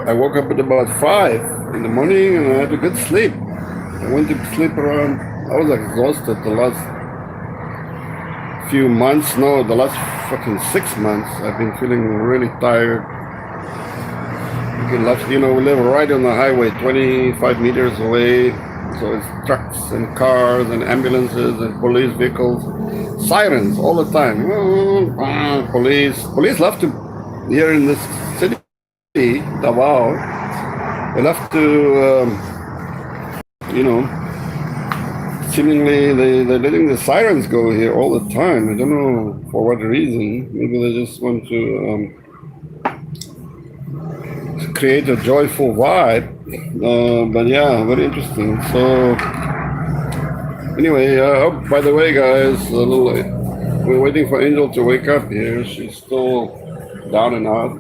I woke up at about 5 in the morning and I had a good sleep. I went to sleep around. I was exhausted the last few months. No, the last fucking 6 months. I've been feeling really tired. We live right on the highway, 25 meters away. So it's trucks and cars and ambulances and police vehicles, sirens all the time. Police love to here in this city, Davao. They love to, you know, seemingly they're letting the sirens go here all the time. I don't know for what reason. Maybe they just want to create a joyful vibe. But yeah, very interesting. So anyway, oh, by the way, guys, we're waiting for Angel to wake up here. She's still down and out.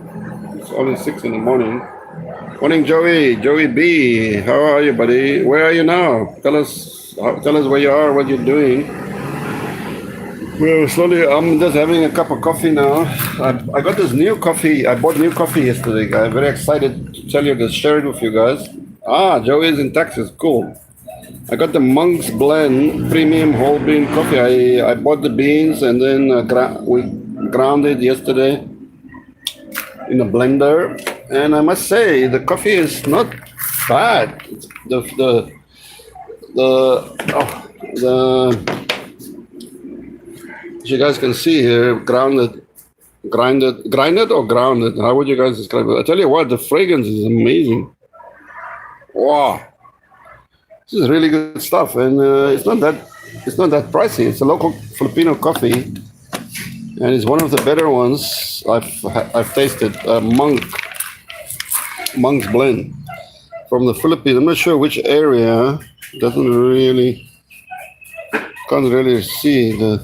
It's only 6 in the morning. Morning, Joey B. How are you, buddy? Where are you now? Tell us where you are, what you're doing. Well, slowly, I'm just having a cup of coffee now. I got this new coffee. I bought new coffee yesterday, guys. Very excited to tell you this, share it with you guys. Joey is in Texas. Cool. I got the Monk's Blend Premium Whole Bean Coffee. I bought the beans and then we ground it yesterday in a blender. And I must say, the coffee is not bad. As you guys can see here, grinded or grounded. How would you guys describe it? I tell you what, the fragrance is amazing. Wow, this is really good stuff, and it's not that pricey. It's a local Filipino coffee, and it's one of the better ones I've tasted. Monk's Blend from the Philippines. I'm not sure which area. Can't really see the.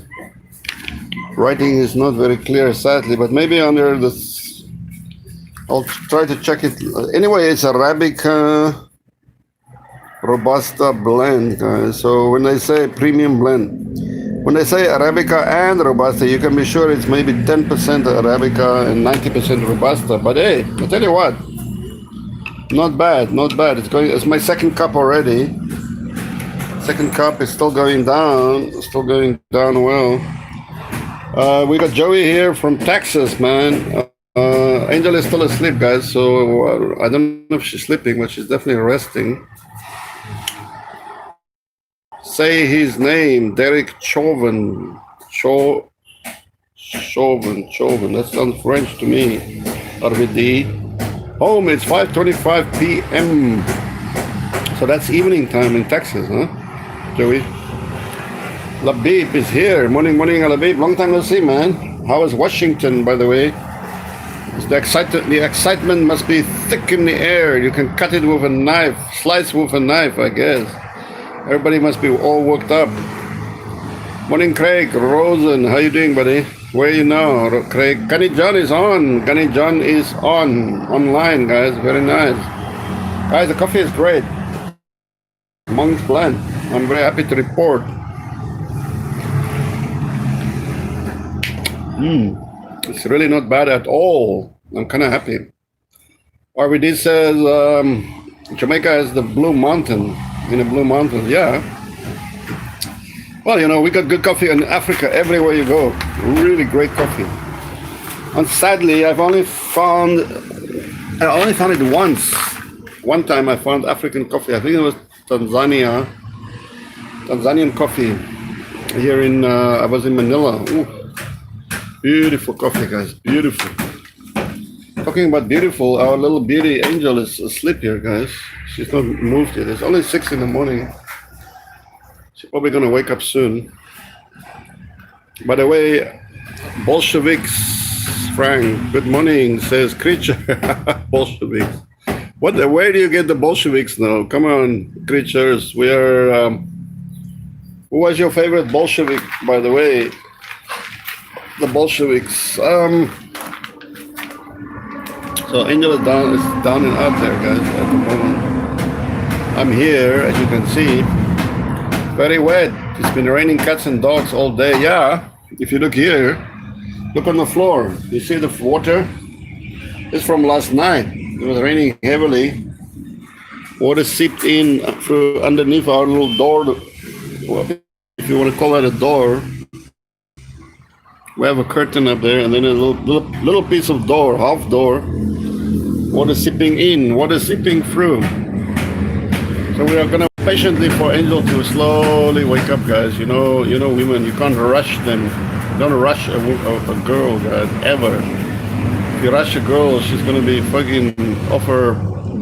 Writing is not very clear, sadly, but maybe under this, I'll try to check it. Anyway, it's Arabica Robusta blend, guys. So when I say premium blend, when I say Arabica and Robusta, you can be sure it's maybe 10% Arabica and 90% Robusta. But hey, I tell you what, not bad. It's my second cup already. Second cup is still going down well. We got Joey here from Texas, man. Angel is still asleep, guys, so I don't know if she's sleeping, but she's definitely resting. Say his name, Derek Chauvin. Chauvin. That sounds French to me. RVD. Home, it's 5:25 p.m. So that's evening time in Texas, huh, Joey? Labib is here. Morning, Labib. Long time no see, man. How is Washington, by the way? The excitement must be thick in the air. You can cut it with a knife, slice with a knife, I guess. Everybody must be all worked up. Morning, Craig. Rosen, how you doing, buddy? Where are you now, Craig? Gunny John is on. Online, guys. Very nice. Guys, the coffee is great. Monk's Blend. I'm very happy to report. It's really not bad at all. I'm kind of happy. RVD says Jamaica has the Blue Mountain. In the Blue Mountains, yeah. Well, we got good coffee in Africa everywhere you go. Really great coffee. And sadly, I only found it once. One time I found African coffee. I think it was Tanzanian coffee. Here I was in Manila. Ooh. Beautiful coffee, guys. Beautiful. Talking about beautiful, our little beauty Angel is asleep here, guys. She's not moved yet. It's only 6 in the morning. She's probably going to wake up soon. By the way, Bolsheviks, Frank, good morning, says Creature. Bolsheviks. Where do you get the Bolsheviks now? Come on, creatures. Who was your favorite Bolshevik, by the way? The Bolsheviks. So Angel is down and out there, guys, at the moment. I'm here, as you can see. Very wet. It's been raining cats and dogs all day. Yeah, if you look here, look on the floor. You see the water? It's from last night. It was raining heavily. Water seeped in through underneath our little door. Well, if you want to call that a door, we have a curtain up there, and then a little piece of door, half door. Water seeping in, water seeping through. So we are gonna patiently for Angel to slowly wake up, guys. Women, you can't rush them. Don't rush a girl, guys, ever. If you rush a girl, she's gonna be fucking off her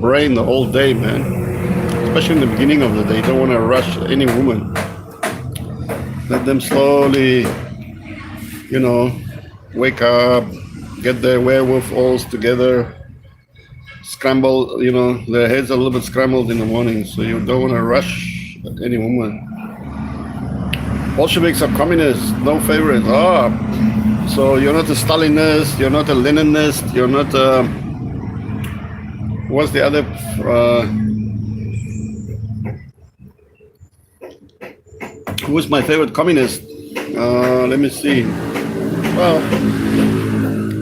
brain the whole day, man. Especially in the beginning of the day. You don't want to rush any woman. Let them slowly, wake up, get their werewolf alls together, scramble, their heads are a little bit scrambled in the morning, so you don't want to rush any woman. Bolsheviks are communists, no favorites. So you're not a Stalinist, you're not a Leninist, you're not a... What's the other... who's my favorite communist? Let me see. Well,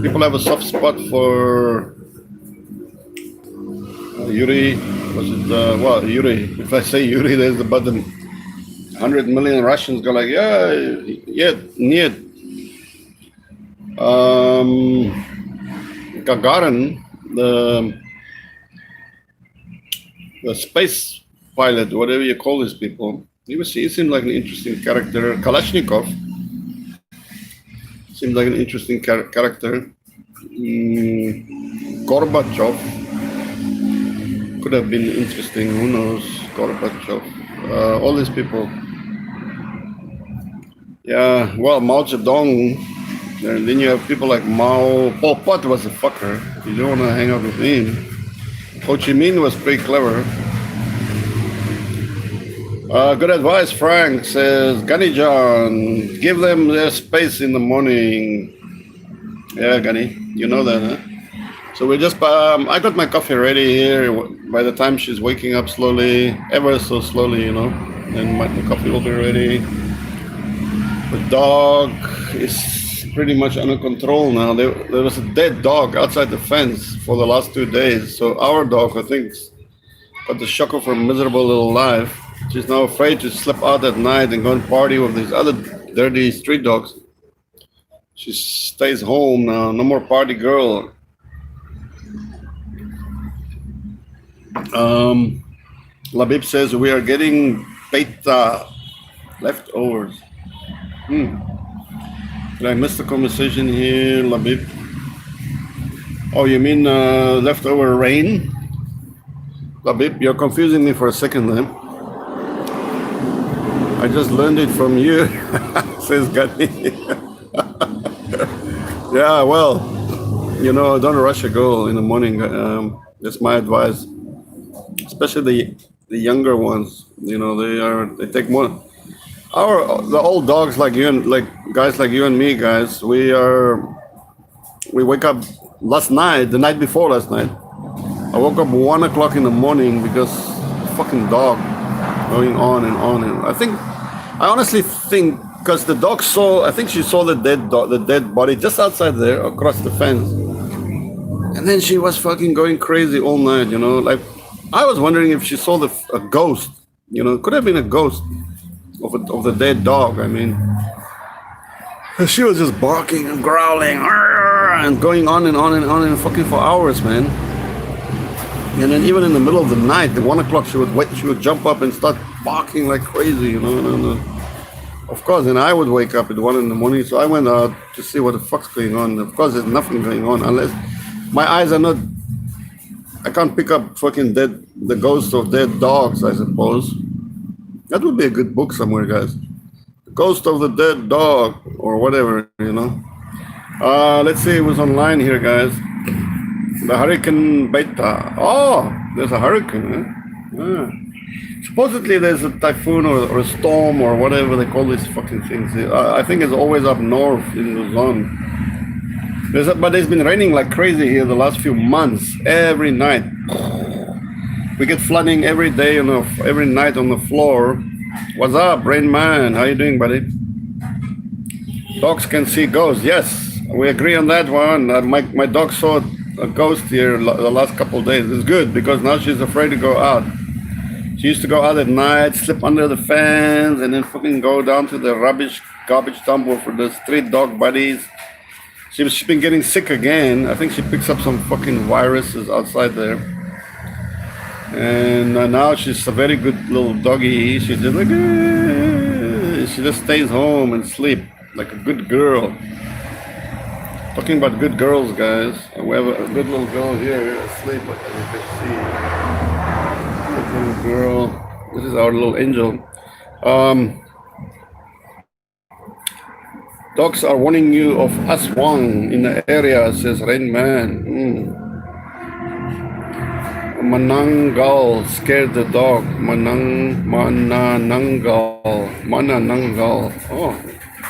people have a soft spot for Yuri. Yuri. If I say Yuri, there's about 100 million Russians go like, yeah, niet. Gagarin, the space pilot, whatever you call these people, he seemed like an interesting character. Kalashnikov seemed like an interesting character. Gorbachev could have been interesting. Who knows? Gorbachev. All these people. Yeah, well, Mao Zedong. And then you have people like Mao. Pol Pot was a fucker. You don't want to hang out with him. Ho Chi Minh was pretty clever. Good advice, Frank says. Gunny John, give them their space in the morning. Yeah, Gunny, you know that, huh? So we just, I got my coffee ready here. By the time she's waking up slowly, ever so slowly, then my coffee will be ready. The dog is pretty much under control now. There was a dead dog outside the fence for the last 2 days. So our dog, I think, got the shock of her miserable little life. She's now afraid to slip out at night and go and party with these other dirty street dogs. She stays home now. No more party girl. Labib says we are getting beta leftovers. Did I miss the conversation here, Labib? Oh, you mean leftover rain? Labib, you're confusing me for a second then. I just learned it from you, says Gani. Yeah, well, don't rush a girl in the morning. That's my advice. Especially the younger ones. They take more. The old dogs like you and guys like you and me, guys. We wake up the night before last night. I woke up 1 o'clock in the morning because fucking dog going on and on, and I honestly think because the dog I think she saw the dead body just outside there across the fence, and then she was fucking going crazy all night. I was wondering if she saw a ghost. It could have been a ghost of the dead dog. I mean, she was just barking and growling and going on and on and on and fucking for hours, man. And then even in the middle of the night, at 1 o'clock, she would jump up and start barking like crazy, Of course, and I would wake up at 1 in the morning, so I went out to see what the fuck's going on. Of course, there's nothing going on unless my eyes are not. I can't pick up fucking the ghosts of dead dogs, I suppose. That would be a good book somewhere, guys. The Ghost of the Dead Dog, or whatever, Let's see who's online here, guys. The Hurricane Beta. Oh, there's a hurricane, huh? Yeah. Supposedly there's a typhoon or a storm or whatever they call these fucking things. I think it's always up north in Luzon. But it's been raining like crazy here the last few months, every night. We get flooding every day, every night on the floor. What's up, Rain Man? How you doing, buddy? Dogs can see ghosts. Yes, we agree on that one. My dog saw a ghost here the last couple of days. It's good because now she's afraid to go out. She used to go out at night, slip under the fans, and then fucking go down to the garbage dump for the street dog buddies. She's been getting sick again. I think she picks up some fucking viruses outside there. And now she's a very good little doggy. She's just like, she just stays home and sleep like a good girl. Talking about good girls, guys. We have a good little girl here asleep, as you can see. Good little girl. This is our little angel. Dogs are warning you of Aswang in the area, says Rain Man. Manangal scared the dog. Mananangal. Oh,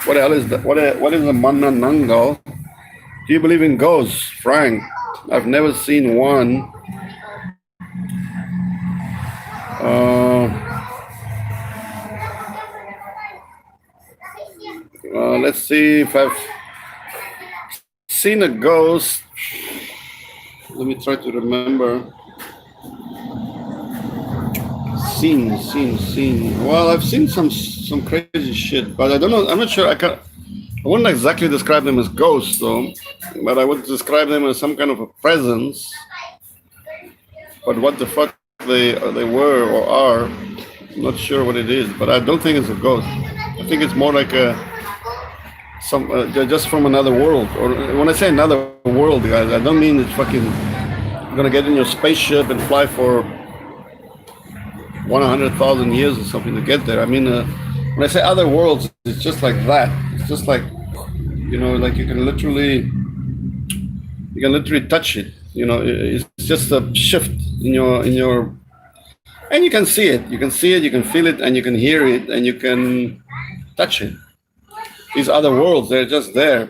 what the hell is that? What is a Mananangal? Do you believe in ghosts, Frank? I've never seen one. Let's see if I've seen a ghost. Let me try to remember. Seen. Well, I've seen some crazy shit, but I don't know. I'm not sure. I wouldn't exactly describe them as ghosts, though. But I would describe them as some kind of a presence. But what the fuck they were or are, I'm not sure what it is. But I don't think it's a ghost. I think it's more like just from another world. Or when I say another world, guys, I don't mean it's fucking you're gonna get in your spaceship and fly for 100,000 years or something to get there. I mean, when I say other worlds, it's just like that. It's just like, like you can literally touch it. It's just a shift in your, and you can see it. You can see it. You can feel it, and you can hear it, and you can touch it. These other worlds, they're just there.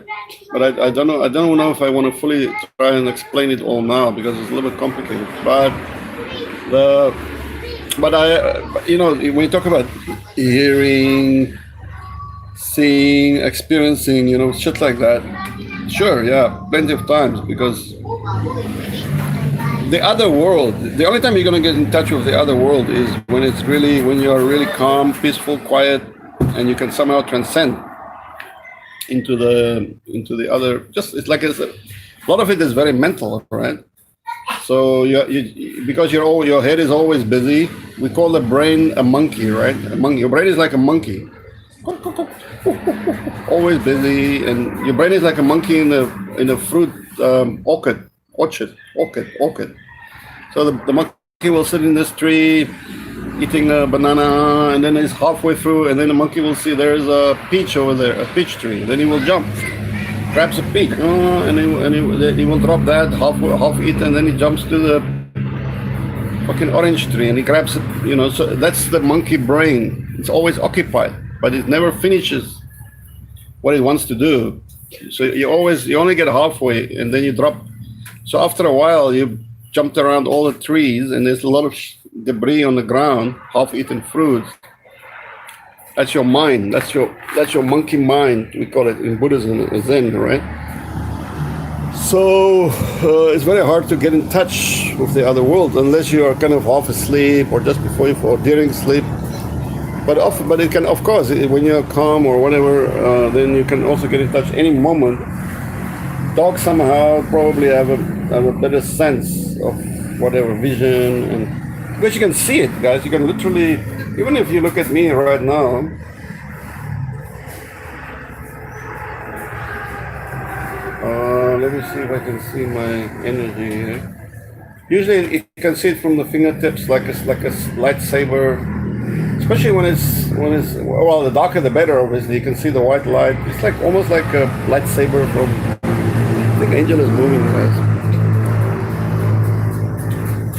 But I don't know. I don't know if I want to fully try and explain it all now because it's a little bit complicated. But when you talk about hearing, seeing, experiencing, shit like that, sure, yeah, plenty of times, because the other world, the only time you're going to get in touch with the other world is when you're really calm, peaceful, quiet, and you can somehow transcend into the other. It's like a lot of it is very mental, right? So because your head is always busy, we call the brain a monkey, right? Your brain is like a monkey, always busy, and your brain is like a monkey in a fruit orchard. So the monkey will sit in this tree, eating a banana, and then he's halfway through, and then the monkey will see there's a peach over there, a peach tree. Then he will jump, grabs a peach, and he will drop that half eat, and then he jumps to the fucking orange tree, and he grabs it. So that's the monkey brain. It's always occupied, but it never finishes what it wants to do. So you only get halfway, and then you drop. So after a while, you jumped around all the trees, and there's a lot of debris on the ground, half-eaten fruits. That's your mind. That's your monkey mind. We call it in Buddhism, Zen, right? So it's very hard to get in touch with the other world unless you are kind of half asleep or just before you fall, during sleep. But it can, of course, when you're calm or whatever, then you can also get in touch any moment. Dogs somehow probably have a better sense of whatever vision, and because you can see it, guys. You can literally, even if you look at me right now. Let me see if I can see my energy here. Usually you can see it from the fingertips, like a lightsaber. Especially when it's well, the darker the better. Obviously, you can see the white light. It's like almost like a lightsaber from. I think Angel is moving, guys.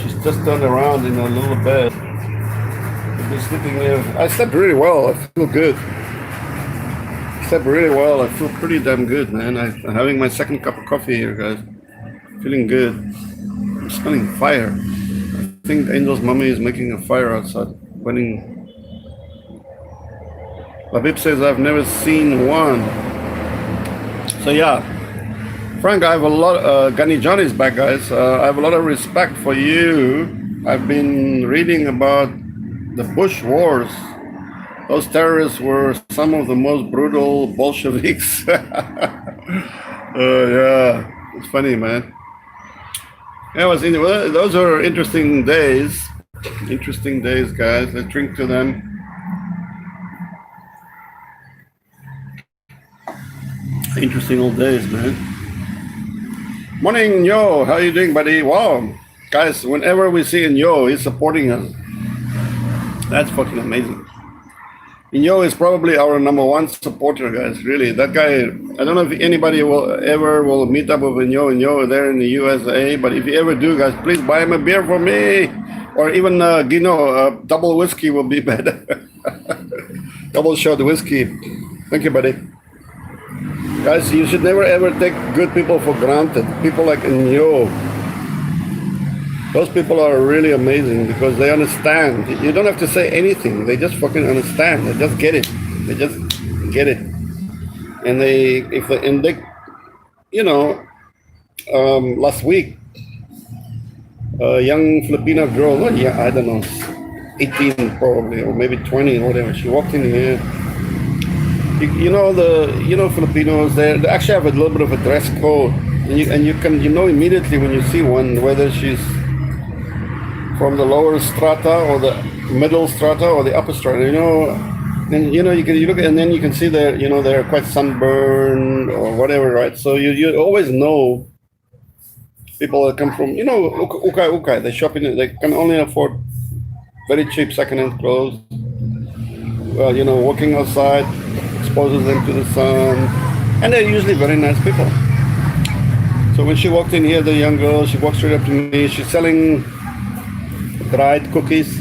She's just turned around in her little bed. I've been sleeping here. I slept really well. I feel good. I slept really well. I feel pretty damn good, man. I'm having my second cup of coffee here, guys. Feeling good. I'm smelling fire. I think Angel's mommy is making a fire outside. Labib says, I've never seen one. So yeah, Frank, I have a lot. Gunny John is back, guys. I have a lot of respect for you. I've been reading about the Bush Wars. Those terrorists were some of the most brutal Bolsheviks. Yeah, it's funny, man. Yeah, well, those are interesting days. Interesting days, guys. Let's drink to them. Interesting old days, man. Morning, Yo. How you doing, buddy? Wow, guys. Whenever we see Yo, he's supporting us. That's fucking amazing. Inyo is probably our number one supporter, guys. Really, that guy. I don't know if anybody will meet up with Inyo there in the USA. But if you ever do, guys, please buy him a beer for me, or even double whiskey will be better. Double shot whiskey. Thank you, buddy. Guys, you should never ever take good people for granted. People like Inyo. Those people are really amazing because they understand. You don't have to say anything. They just fucking understand. They just get it. They just get it. And last week, a young Filipino girl, I don't know, 18 probably, or maybe 20 or whatever. She walked in here. Filipinos, they actually have a little bit of a dress code. And you know immediately when you see one whether she's from the lower strata or the middle strata or the upper strata, and you look and then you can see they're quite sunburned or whatever, right? So you always know people that come from ukay. They shop they can only afford very cheap secondhand clothes. Well, walking outside exposes them to the sun, and they're usually very nice people. So when she walked in here, the young girl, she walked straight up to me. She's selling dried cookies,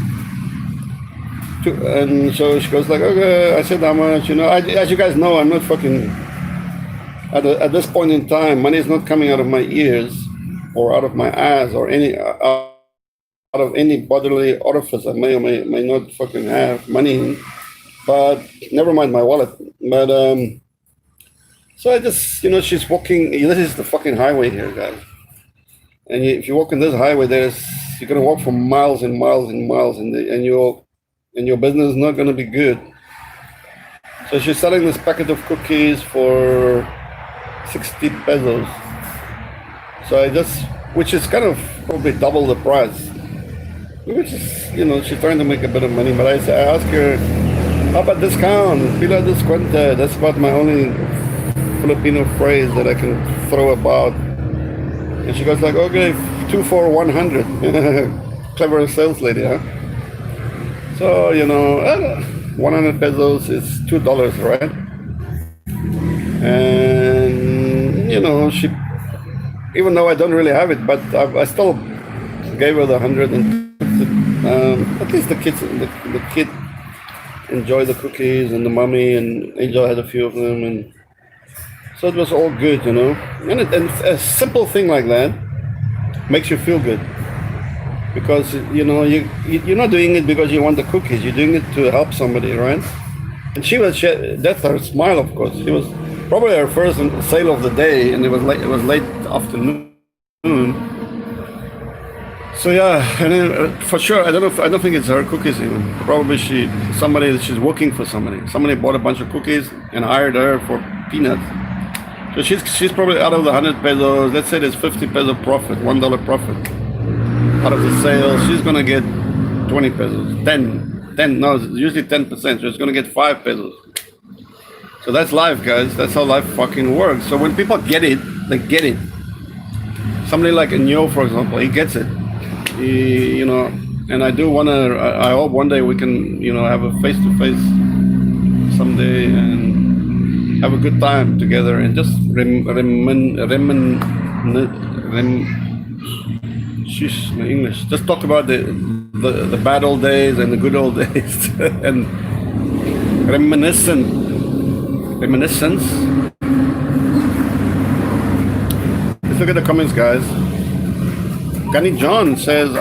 and so she goes like, okay. I said, how much? As you guys know, I'm not fucking. At this point in time, money is not coming out of my ears or out of my eyes or out of any bodily orifice I may or may not fucking have money in. But never mind my wallet. But so I just, she's walking. This is the fucking highway here, guys. And if you walk on this highway, you're gonna walk for miles and miles and miles, and your business is not gonna be good. So she's selling this packet of cookies for 60 pesos. So which is kind of probably double the price. Which is, she's trying to make a bit of money. But I ask her, how about discount? Pila descuenta. That's about my only Filipino phrase that I can throw about. And she goes like, okay, 2 for 100. Clever sales lady, huh? So, 100 pesos is $2, right? And, she, even though I don't really have it, but I still gave her the 100 and at least the kid enjoyed the cookies and the mommy and Angel had a few of them, and so it was all good, And a simple thing like that makes you feel good because you're not doing it because you want the cookies. You're doing it to help somebody, right? And that's her smile, of course. It was probably her first sale of the day, and it was late afternoon. So yeah, and then, for sure, I don't think it's her cookies even. Probably she's working for somebody. Somebody bought a bunch of cookies and hired her for peanuts. So she's probably out of the 100 pesos. Let's say there's 50 peso profit, $1 profit out of the sale. She's gonna get 20 pesos, 10. No, it's usually 10%. So it's gonna get 5 pesos. So that's life, guys. That's how life fucking works. So when people get it, they get it. Somebody like Inyo, for example, he gets it. And I do wanna. I hope one day we can, have a face-to-face someday and have a good time together and just sheesh, my English. Just talk about the bad old days and the good old days and reminiscence. Let's look at the comments, guys. Gunny John says,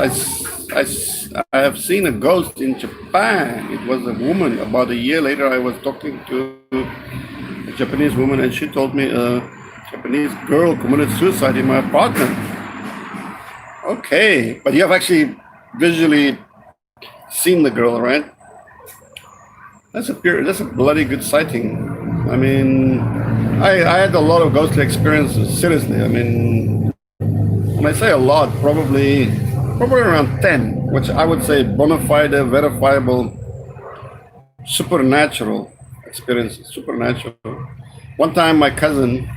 I have seen a ghost in Japan. It was a woman. About a year later, I was talking to a Japanese woman, and she told me Japanese girl committed suicide in my apartment. Okay, but you have actually visually seen the girl, right? That's a bloody good sighting. I mean, I had a lot of ghostly experiences. Seriously, I mean, when I say a lot, probably around 10, which I would say bona fide, verifiable, supernatural experiences. Supernatural. One time, my cousin,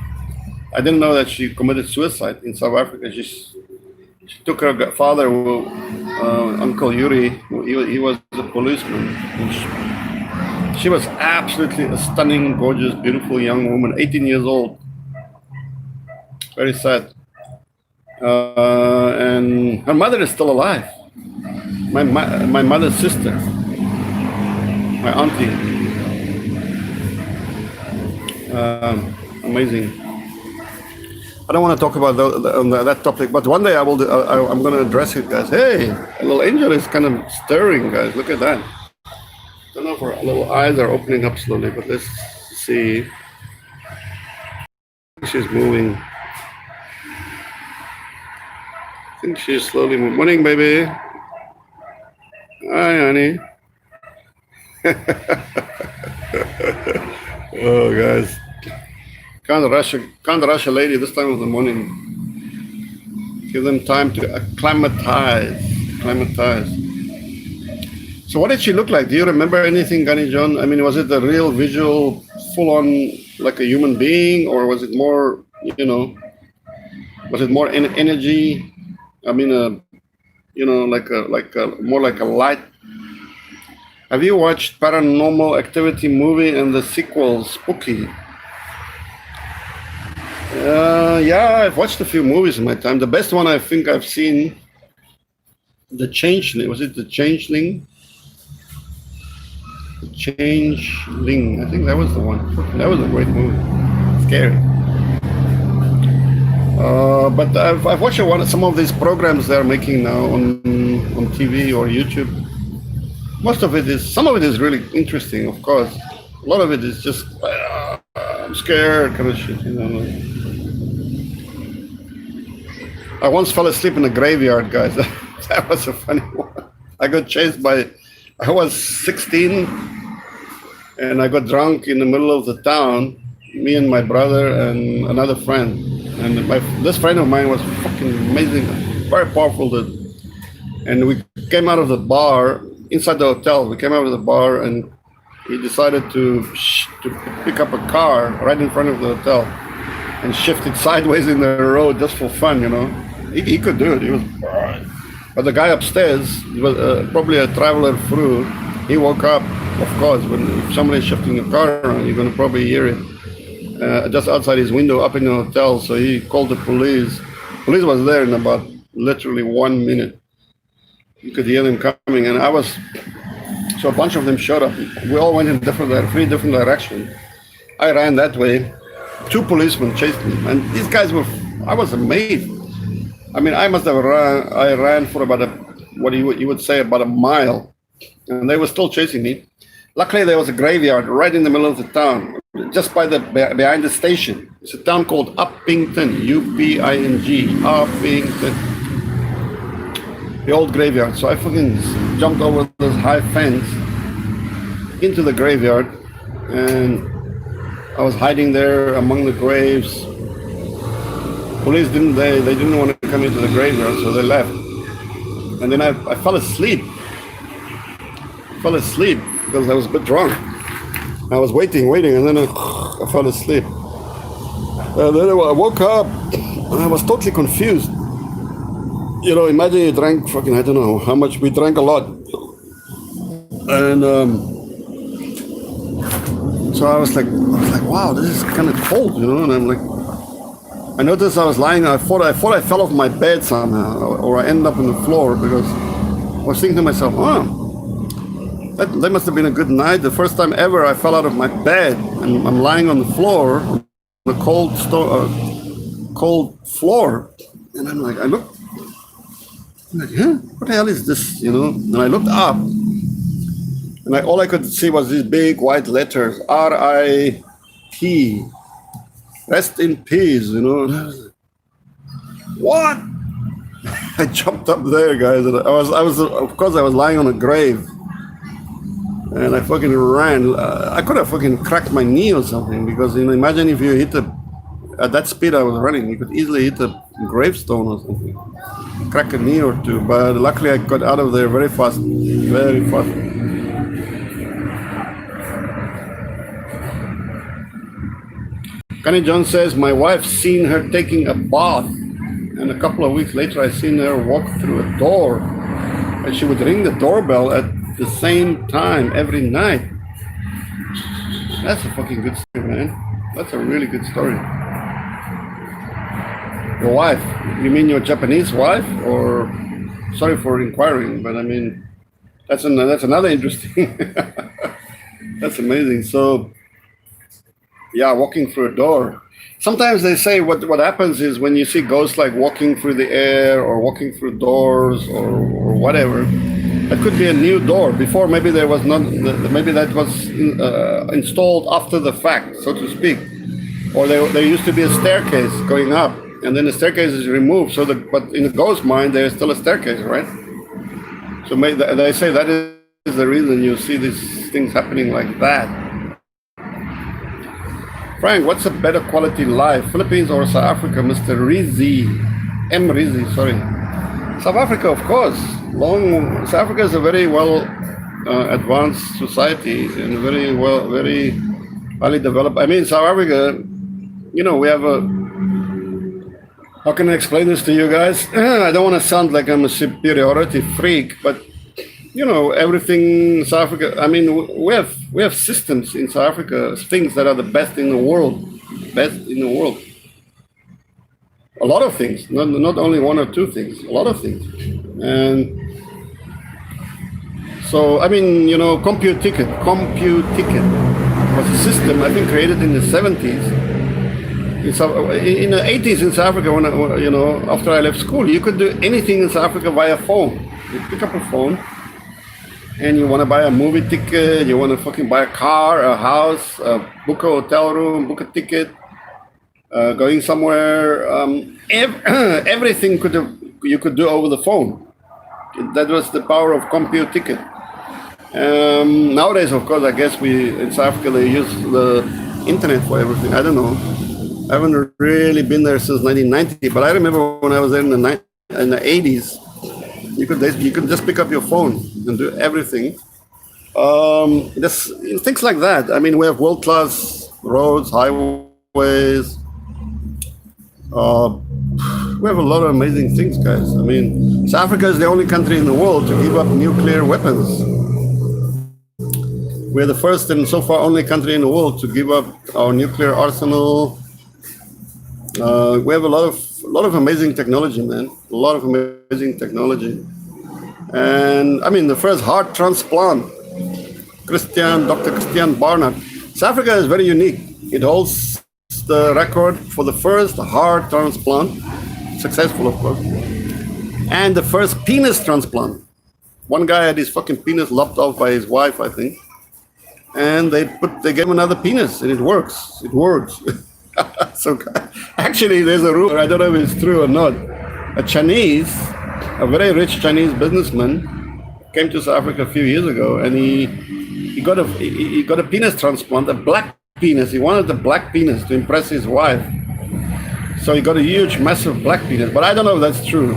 I didn't know that she committed suicide in South Africa. She took her father, Uncle Yuri. He was a policeman. She was absolutely a stunning, gorgeous, beautiful young woman, 18 years old. Very sad. And her mother is still alive. My mother's sister, my auntie. Amazing. I don't want to talk about that topic, but one day I will. I'm going to address it, guys. Hey, a little angel is kind of stirring, guys. Look at that. I don't know if her little eyes are opening up slowly, but let's see. She's moving. I think she's slowly moving. Morning, baby. Hi, honey. Oh, guys. Can't rush a lady this time of the morning. Give them time to acclimatize. So what did she look like? Do you remember anything, Gani John? I mean, was it a real visual, full-on, like a human being, or was it more, was it more energy? I mean, more like a light. Have you watched Paranormal Activity movie and the sequel, Spooky? Yeah, I've watched a few movies in my time. The best one I think I've seen, The Changeling. Was it The Changeling? The Changeling. I think that was the one. That was a great movie. Scary. But I've watched some of these programs they're making now on TV or YouTube. Some of it is really interesting, of course. A lot of it is just, I'm scared kind of shit, I once fell asleep in a graveyard, guys. That was a funny one. I was 16 and I got drunk in the middle of the town, me and my brother and another friend. And this friend of mine was fucking amazing, very powerful dude. And we came out of the bar, inside the hotel, we came out of the bar and he decided to pick up a car right in front of the hotel and shift it sideways in the road just for fun, He could do it. He was, but the guy upstairs was probably a traveler through. He woke up, of course, if somebody's shifting a car around, you're going to probably hear it just outside his window up in the hotel. So he called the police. Police was there in about literally 1 minute. You could hear them coming, and so a bunch of them showed up. We all went in three different directions. I ran that way. 2 policemen chased me, and these guys I was amazed. I mean, I ran for about what you would say about a mile, and they were still chasing me. Luckily, there was a graveyard right in the middle of the town, just behind the station. It's a town called Upington, Uping, Upington. The old graveyard. So I fucking jumped over this high fence into the graveyard, and I was hiding there among the graves. Police didn't want to come into the graveyard, so they left. And then I fell asleep. Because I was a bit drunk. I was waiting, and then I fell asleep. And then I woke up, and I was totally confused. Imagine you drank fucking, I don't know how much, we drank a lot. And so I was like, wow, this is kind of cold, and I'm like, I noticed I was lying. I thought I fell off my bed somehow, or I ended up on the floor, because I was thinking to myself, that must have been a good night. The first time ever I fell out of my bed, and I'm lying on the floor, on the cold floor, and I'm like, what the hell is this? And I looked up, and all I could see was these big white letters, RIP. Rest in peace, you know. What? I jumped up there, guys. And of course, I was lying on a grave, and I fucking ran. I could have fucking cracked my knee or something because you know, imagine if you hit at that speed I was running, you could easily hit a gravestone or something, crack a knee or two. But luckily, I got out of there very fast, very fast. Connie John says, my wife seen her taking a bath, and a couple of weeks later I seen her walk through a door, and she would ring the doorbell at the same time every night. That's a fucking good story, man. That's a really good story. Your wife? You mean your Japanese wife? Or sorry for inquiring, but I mean that's another interesting. That's amazing. So yeah, walking through a door. Sometimes they say what happens is when you see ghosts like walking through the air or walking through doors or whatever, it could be a new door. Before maybe there was not, maybe that was installed after the fact, so to speak. Or there used to be a staircase going up, and then the staircase is removed. But in the ghost mind, there is still a staircase, right? So they say that is the reason you see these things happening like that. Frank, what's a better quality life, Philippines or South Africa, Mr. Rizzi? M. Rizzi, sorry. South Africa, of course. South Africa is a very well advanced society and very highly developed. I mean, South Africa, you know, we have how can I explain this to you guys? I don't want to sound like I'm a superiority freak, but you know, everything South Africa. I mean, we have systems in South Africa, things that are the best in the world, A lot of things, not only one or two things, a lot of things, and so I mean, you know, CompuTicket was a system I think created in the 70s. In the 80s in South Africa, when you know, after I left school, you could do anything in South Africa via phone. You pick up a phone. And you want to buy a movie ticket, you want to fucking buy a car, a house, book a hotel room, book a ticket, going somewhere. Everything you could do over the phone. That was the power of CompuTicket. Nowadays, of course, I guess in South Africa they use the internet for everything. I don't know. I haven't really been there since 1990, but I remember when I was there in the 80s. You could just pick up your phone and do everything. Things like that. I mean, we have world-class roads, highways. We have a lot of amazing things, guys. I mean, South Africa is the only country in the world to give up nuclear weapons. We're the first and so far only country in the world to give up our nuclear arsenal. We have a lot of amazing technology, man. A lot of amazing technology. And I mean, the first heart transplant, Dr. Christian Barnard. South Africa is very unique. It holds the record for the first heart transplant, successful, of course, and the first penis transplant. One guy had his fucking penis lopped off by his wife, I think, and they gave him another penis, and it works. It works. So actually, there's a rumor. I don't know if it's true or not. A very rich Chinese businessman came to South Africa a few years ago, and he got a penis transplant, a black penis. He wanted the black penis to impress his wife, so he got a huge, massive black penis. But I don't know if that's true.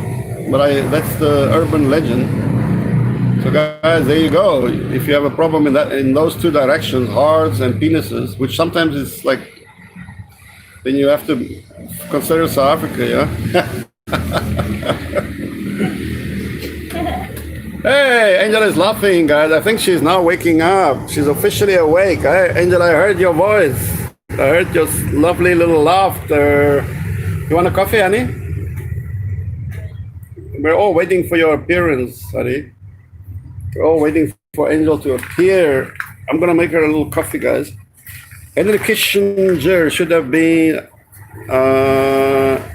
But that's the urban legend. So guys, there you go. If you have a problem in those two directions, hearts and penises, which sometimes is like. Then you have to consider South Africa, yeah? Hey, Angel is laughing, guys. I think she's now waking up. She's officially awake. Hey, Angel, I heard your voice. I heard your lovely little laughter. You want a coffee, honey? We're all waiting for your appearance, honey. We're all waiting for Angel to appear. I'm going to make her a little coffee, guys. Henry Kissinger should have been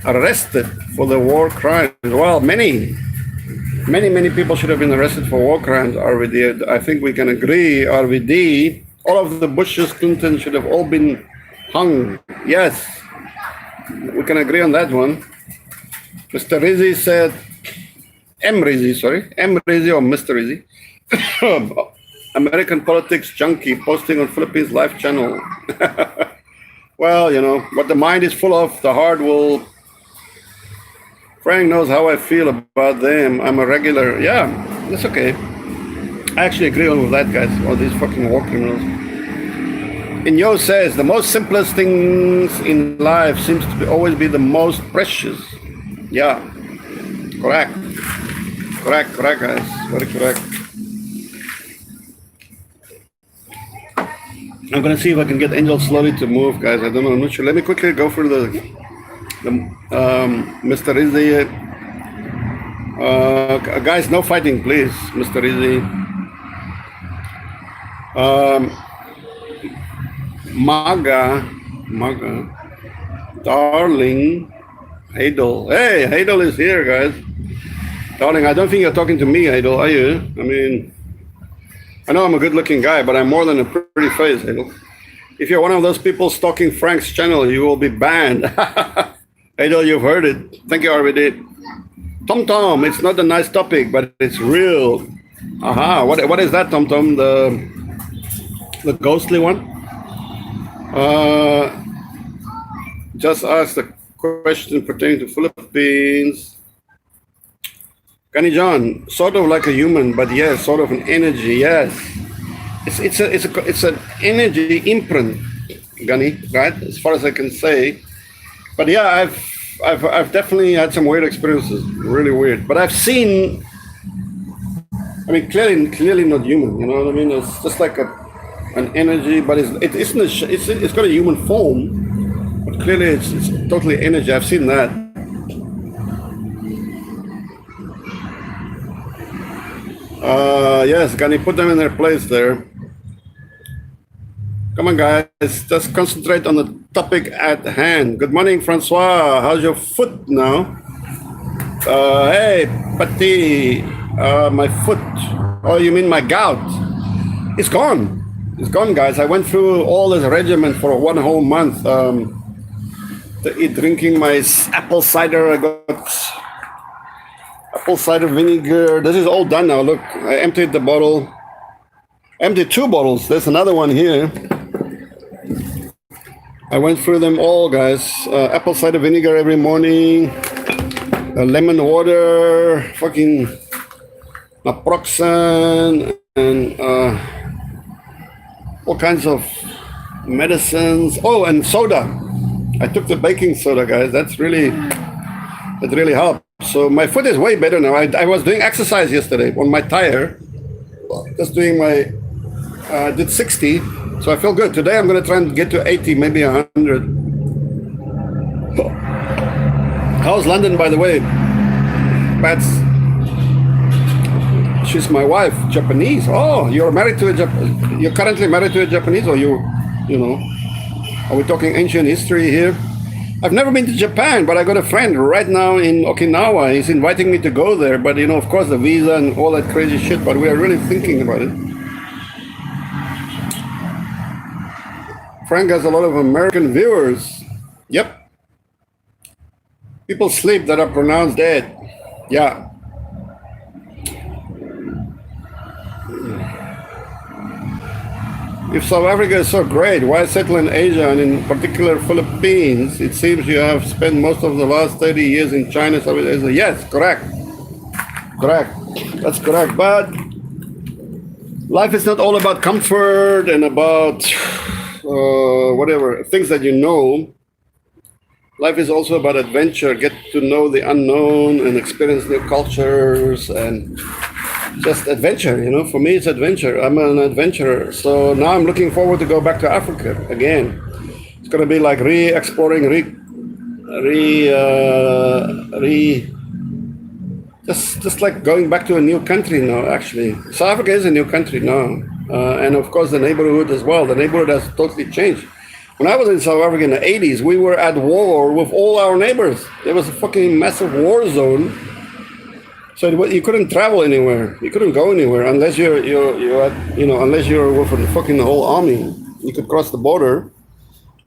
arrested for the war crimes. Well, many people should have been arrested for war crimes, RVD. I think we can agree, RVD. All of the Bushes, Clinton should have all been hung. Yes, We can agree on that one. Mr. Rizzi said, M. Rizzi, sorry. M. Rizzi or Mr. Rizzi. American politics junkie posting on Philippines live channel. Well, you know, what the mind is full of, the heart will. Frank knows how I feel about them. I'm a regular. Yeah, that's okay. I actually agree with that, guys. All these fucking war criminals. And Yo says, the most simplest things in life seems to always be the most precious. Yeah, correct. Correct, guys. Very correct. I'm gonna see if I can get Angel slowly to move, guys. I don't know. I'm not sure. Let me quickly go for the Mr. Izzy. Guys, no fighting, please, Mr. Izzy. Maga, darling, Hadel. Hey, Hadel is here, guys. Darling, I don't think you're talking to me, Hadel, are you? I mean, I know I'm a good-looking guy, but I'm more than a pretty face, Hadel. If you're one of those people stalking Frank's channel, you will be banned. Hadel, you've heard it. Thank you, RVD. Tom, it's not a nice topic, but it's real. Aha, what is that, Tom? The ghostly one? Just ask the question pertaining to Philippines. Gani John, sort of like a human, but yes, sort of an energy. Yes, it's an energy imprint, Gani, right? As far as I can say. But yeah, I've definitely had some weird experiences, really weird. But I've seen. I mean, clearly not human. You know what I mean? It's just like an energy, but it's got a human form, but clearly it's totally energy. I've seen that. Yes, Gani, put them in their place there. Come on, guys, just concentrate on the topic at hand. Good morning, Francois. How's your foot now? Hey, Patti, my foot. Oh, you mean my gout? It's gone. It's gone, guys. I went through all this regimen for 1 whole month. Drinking my apple cider. I got apple cider vinegar. This is all done now. Look, I emptied the bottle. Emptied 2 bottles. There's another one here. I went through them all, guys. Apple cider vinegar every morning. Lemon water. Fucking naproxen. And all kinds of medicines. Oh, and soda. I took the baking soda, guys. That really helped. So my foot is way better now. I was doing exercise yesterday on my tire. Just doing my, did 60. So I feel good. Today I'm going to try and get to 80, maybe 100. How's London, by the way? She's my wife, Japanese. Oh, you're currently married to a Japanese, or you know, are we talking ancient history here? I've never been to Japan, but I got a friend right now in Okinawa. He's inviting me to go there, but you know, of course, the visa and all that crazy shit, but we are really thinking about it. Frank has a lot of American viewers. Yep. People sleep that are pronounced dead. Yeah. If South Africa is so great, why settle in Asia and in particular Philippines? It seems you have spent most of the last 30 years in China, Southeast Asia. Yes, correct. Correct. That's correct. But life is not all about comfort and about whatever, things that you know. Life is also about adventure. Get to know the unknown and experience new cultures and just adventure, you know. For me, it's adventure. I'm an adventurer. So now I'm looking forward to go back to Africa again. It's going to be like re-exploring, just like going back to a new country now, actually. South Africa is a new country now. And of course, the neighborhood as well. The neighborhood has totally changed. When I was in South Africa in the 80s, we were at war with all our neighbors. There was a fucking massive war zone. So you couldn't travel anywhere. You couldn't go anywhere unless unless you're with the fucking whole army. You could cross the border,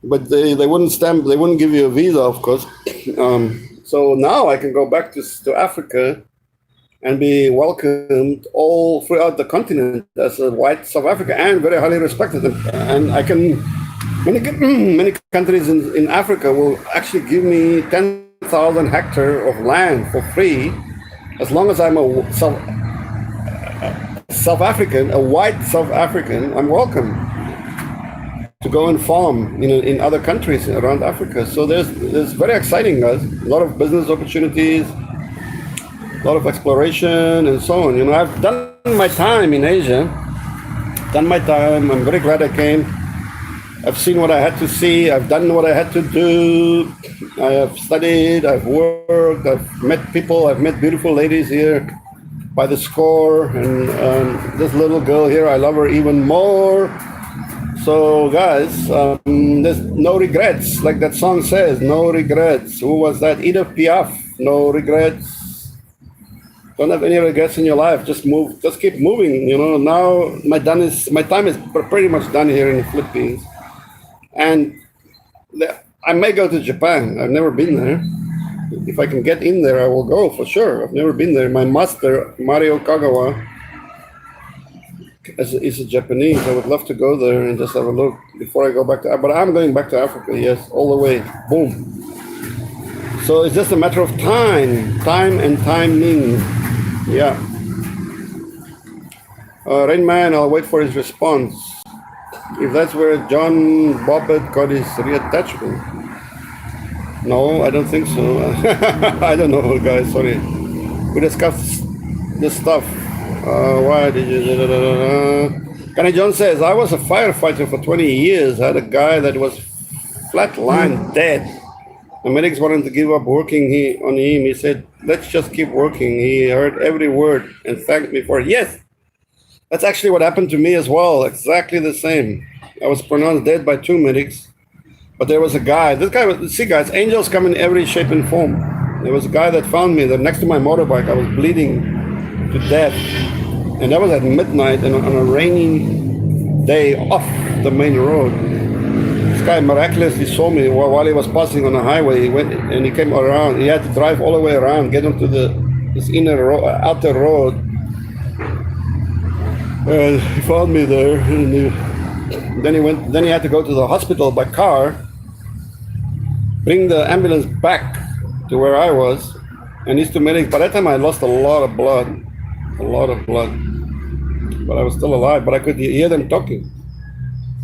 but they wouldn't stamp. They wouldn't give you a visa, of course. So now I can go back to Africa and be welcomed all throughout the continent as a white South Africa and very highly respected. And I can many countries in Africa will actually give me 10,000 hectares of land for free as long as I'm a South African, a white South African. I'm welcome to go and farm in other countries around Africa. So there's very exciting, guys. A lot of business opportunities, a lot of exploration, and so on. I've done my time in Asia. Done my time. I'm very glad I came. I've seen what I had to see. I've done what I had to do. I have studied. I've worked. I've met people. I've met beautiful ladies here by the score. And this little girl here, I love her even more. So, guys, there's no regrets. Like that song says, no regrets. Who was that? Edith Piaf. No regrets. Don't have any regrets in your life. Just move. Just keep moving. Now my time is pretty much done here in the Philippines. And I may go to Japan. I've never been there. If I can get in there, I will go for sure. I've never been there. My master, Mario Kagawa, is a Japanese. I would love to go there and just have a look before I go back to. But I'm going back to Africa. Yes, all the way. Boom. So it's just a matter of time and timing. Yeah. Rain Man, I'll wait for his response. If that's where John Bobbitt got his reattachment. No, I don't think so. I don't know, guys. Sorry. We discussed this stuff. Why did you... Kenny John says, I was a firefighter for 20 years. I had a guy that was flatlined dead. The medics wanted to give up working on him. He said, let's just keep working. He heard every word and thanked me for it. Yes, that's actually what happened to me as well. Exactly the same. I was pronounced dead by 2 medics. But there was a guy. This guy was, see guys, angels come in every shape and form. There was a guy that found me that next to my motorbike. I was bleeding to death. And that was at midnight and on a rainy day off the main road. This guy miraculously saw me while he was passing on the highway. He went and he came around. He had to drive all the way around, get onto this outer road. And he found me there. And then he had to go to the hospital by car, bring the ambulance back to where I was. And these 2 medics, by that time I lost a lot of blood. But I was still alive, but I could hear them talking.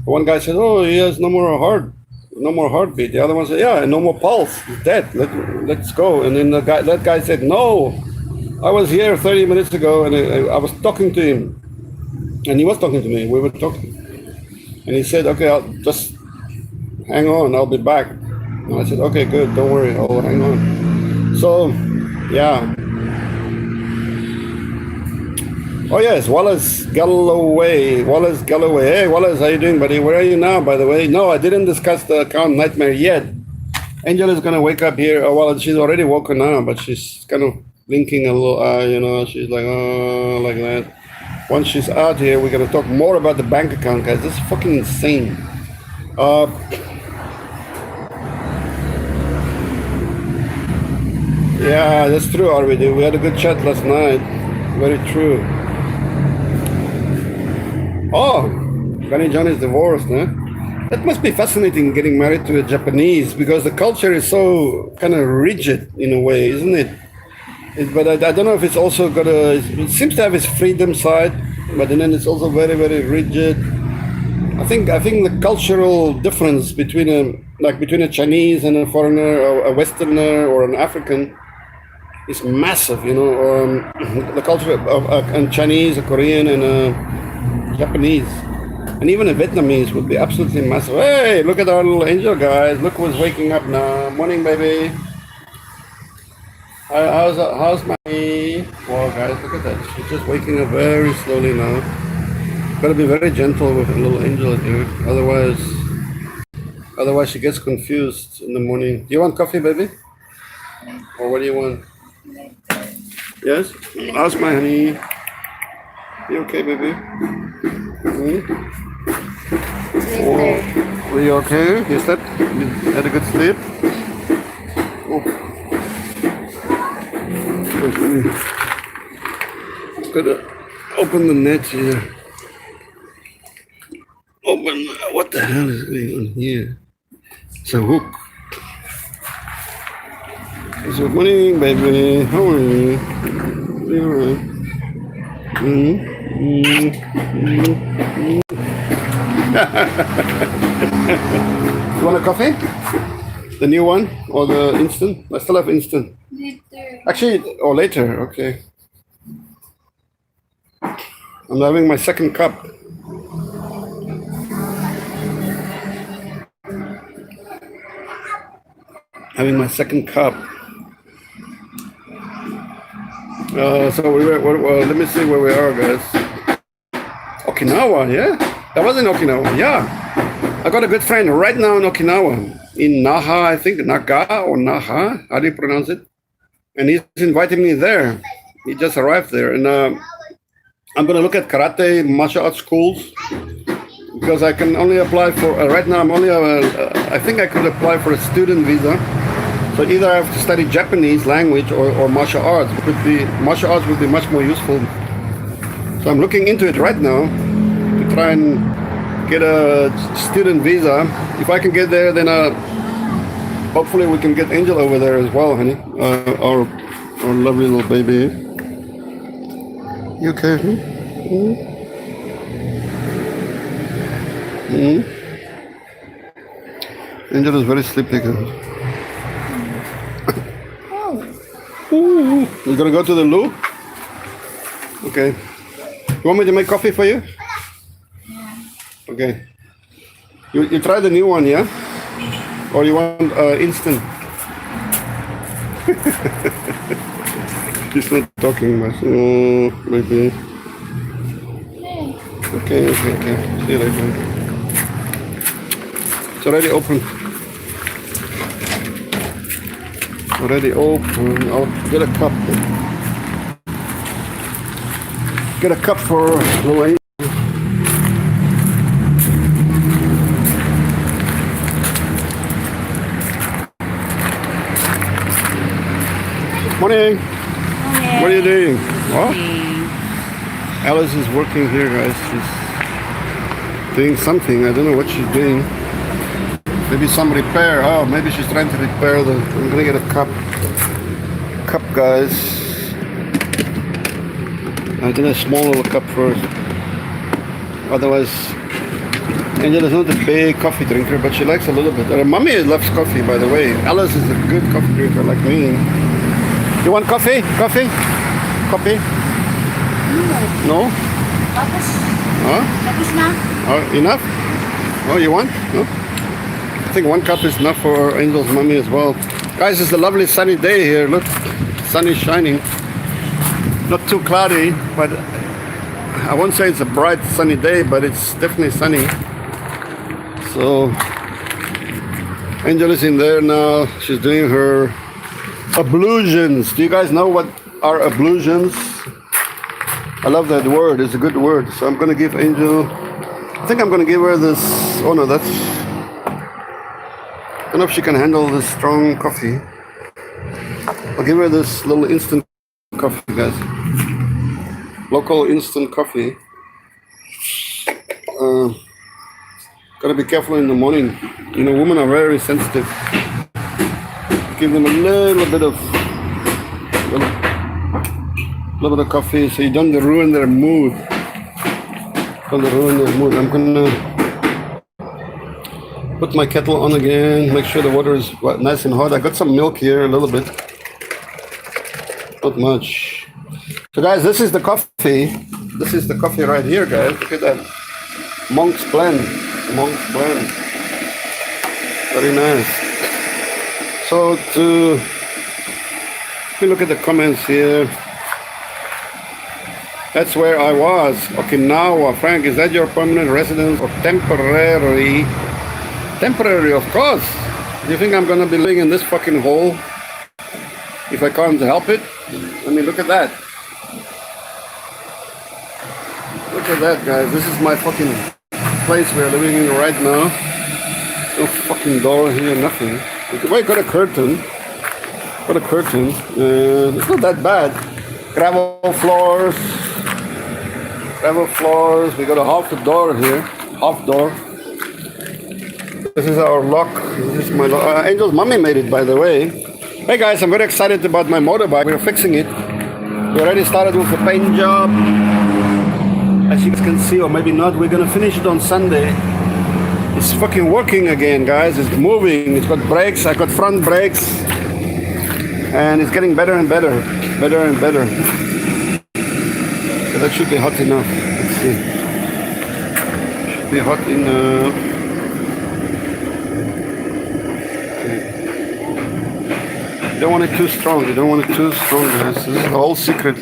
One guy said, oh, he has no more heartbeat. The other one said, yeah, and no more pulse. He's dead. Let's go. And then that guy said, no, I was here 30 minutes ago and I was talking to him. And he was talking to me. We were talking. And he said, okay, I'll just hang on. I'll be back. And I said, okay, good. Don't worry. I'll hang on. So, yeah. Oh, yes, Wallace Galloway. Hey, Wallace, how you doing, buddy? Where are you now, by the way? No, I didn't discuss the account nightmare yet. Angel is going to wake up here. Oh, well, she's already woken now, but she's kind of blinking a little, she's like, like that. Once she's out here, we're going to talk more about the bank account, guys. This is fucking insane. Yeah, that's true, RVD. We had a good chat last night. Very true. Oh, Granny John is divorced, huh? That must be fascinating, getting married to a Japanese, because the culture is so kind of rigid in a way, isn't it? But I don't know if it's also got it seems to have its freedom side, but then it's also very, very rigid. I think the cultural difference between a Chinese and a foreigner, or a Westerner or an African, is massive. The culture of a Chinese, a Korean, and a Japanese, and even a Vietnamese would be absolutely massive. Hey, look at our little angel, guys. Look who's waking up now. Morning, baby. How's my... Wow, guys, look at that. She's just waking up very slowly now. Gotta be very gentle with a little angel here. Otherwise she gets confused in the morning. Do you want coffee, baby? Or what do you want? Yes? How's my honey? You okay, baby? Oh. Were you okay? You slept? You had a good sleep? Oh, gotta open the net here. Open. What the hell is going on here? It's a hook. Good morning, baby. How are you? Are you alright? You want a coffee? The new one or the instant? I still have instant. Later. Actually, or later. Okay. I'm having my second cup. Having my second cup. So we were. Let me see where we are, guys. Okinawa, yeah. That was in Okinawa, yeah. I got a good friend right now in Okinawa, in Naha, I think, Naga or Naha. How do you pronounce it? And he's inviting me there. He just arrived there, and I'm gonna look at karate martial arts schools because I can only apply for right now. I think I could apply for a student visa. So either I have to study Japanese language or martial arts. Martial arts would be much more useful. So I'm looking into it right now to try and get a student visa. If I can get there, then hopefully we can get Angel over there as well, honey. Our lovely little baby. You okay? Angel is very sleepy, guys. You gonna go to the loo? Okay. You want me to make coffee for you? Okay. You try the new one, yeah? Or you want instant? She's not talking much. Oh, maybe. Okay. See you later. It's already open. Already open. I'll get a cup. Get a cup for Louise. Morning. What are you doing? What? Alice is working here, guys. She's doing something. I don't know what she's doing. Maybe some repair. Oh, maybe she's trying to repair the. I'm gonna get a cup. Cup, guys. I get a small little cup first. Otherwise, Angel is not a big coffee drinker, but she likes a little bit. Her mommy loves coffee, by the way. Alice is a good coffee drinker like me. You want coffee? Coffee? No? Huh? Oh, enough? Oh, you want? No? I think one cup is enough for Angel's mommy as well. Guys, it's a lovely sunny day here. Look, sun is shining. Not too cloudy, but I won't say it's a bright sunny day, but it's definitely sunny. So Angel is in there now. She's doing her ablutions. Do you guys know what are ablutions? I love that word. It's a good word. So I'm going to give Angel, I think I'm going to give her this. Oh no, that's, I don't know if she can handle this strong coffee. I'll give her this little instant coffee, guys. Local instant coffee. Gotta be careful in the morning. You know, women are very sensitive. Give them a little bit of coffee so you don't ruin their mood. I'm gonna put my kettle on again, make sure the water is nice and hot. I got some milk here, a little bit. Not much. So guys, this is the coffee. This is the coffee right here, guys. Look at that. Monk's Blend. Very nice. So if you look at the comments here, that's where I was. Okinawa. Frank, is that your permanent residence or temporary? Temporary, of course. Do you think I'm gonna be living in this fucking hole if I can't help it? I mean, look at that. Look at that, guys. This is my fucking place we're living in right now. no fucking door here, nothing. We got a curtain. Got a curtain. It's not that bad. Gravel floors. Gravel floors. We got a half the door here. Half door. This is our lock. This is my lock. Angel's mommy made it, by the way. Hey guys, I'm very excited about my motorbike. We're fixing it. We already started with the paint job. As you guys can see, or maybe not, we're gonna finish it on Sunday. It's fucking working again, guys. It's moving. It's got brakes. I got front brakes. And it's getting better and better. Better and better. So that should be hot enough. Let's see. Should be hot enough. You don't want it too strong. You don't want it too strong, guys. This is the whole secret.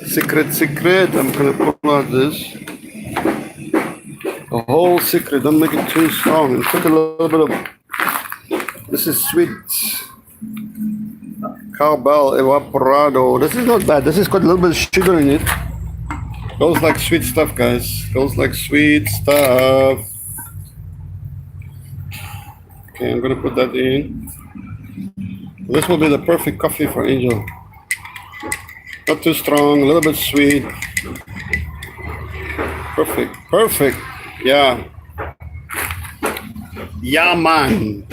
Secret. I'm gonna pull out this. The whole secret. Don't make it too strong. And put a little bit of. This is sweet. Cowbell Evaporado. This is not bad. This has got a little bit of sugar in it. Goes like sweet stuff, guys. Goes like sweet stuff. Okay, I'm gonna put that in. This will be the perfect coffee for Angel. Not too strong, a little bit sweet. Perfect. Yeah. Yeah, man.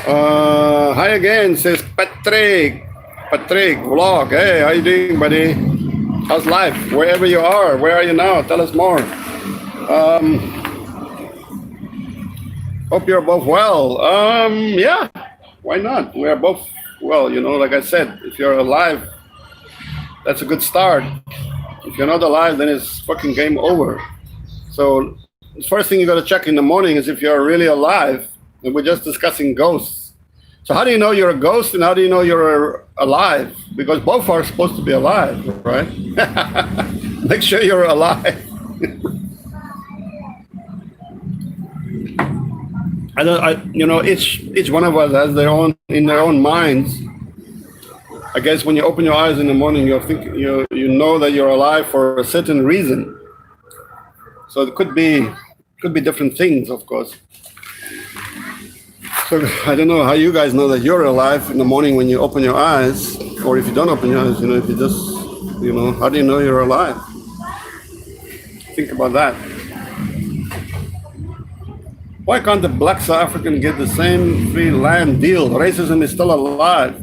Hi again, says Patrick. Patrick, vlog. Hey, how you doing, buddy? How's life? Wherever you are, where are you now? Tell us more. Hope you're both well. Yeah, why not? We are both well, like I said, if you're alive, that's a good start. If you're not alive, then it's fucking game over. So the first thing you got to check in the morning is if you're really alive. And we're just discussing ghosts. So how do you know you're a ghost and how do you know you're alive? Because both are supposed to be alive, right? Make sure you're alive. Each one of us has in their own minds. I guess when you open your eyes in the morning, you know that you're alive for a certain reason. So it could be different things, of course. So I don't know how you guys know that you're alive in the morning when you open your eyes, or if you don't open your eyes, if you just, how do you know you're alive? Think about that. Why can't the black South African get the same free land deal? Racism is still alive.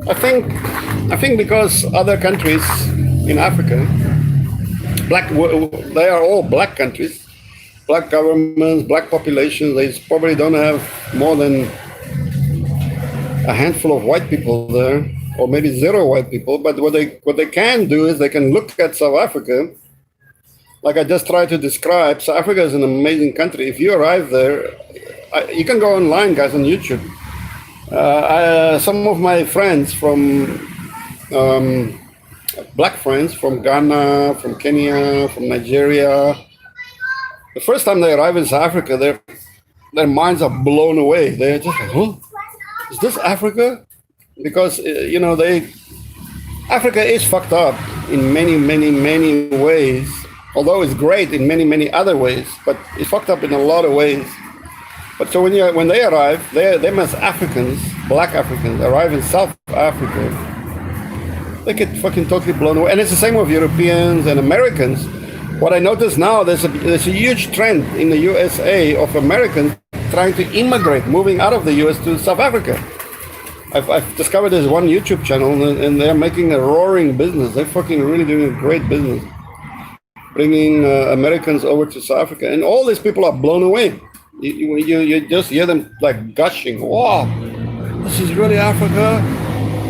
I think because other countries in Africa, they are all black countries. Black governments, black populations, they probably don't have more than a handful of white people there, or maybe zero white people. But what they can do is they can look at South Africa, like I just tried to describe. South Africa is an amazing country. If you arrive there, you can go online, guys, on YouTube. Some of my friends black friends from Ghana, from Kenya, from Nigeria, the first time they arrive in South Africa, their minds are blown away. They're just like, huh? Is this Africa? Because, Africa is fucked up in many, many, many ways. Although it's great in many, many other ways, but it's fucked up in a lot of ways. But so when they arrive, them as Africans, black Africans, arrive in South Africa, they get fucking totally blown away. And it's the same with Europeans and Americans. What I notice now, there's a huge trend in the USA of Americans trying to immigrate, moving out of the US to South Africa. I've discovered there's one YouTube channel and they're making a roaring business. They're fucking really doing a great business, bringing Americans over to South Africa. And all these people are blown away. You just hear them like gushing. Wow, this is really Africa.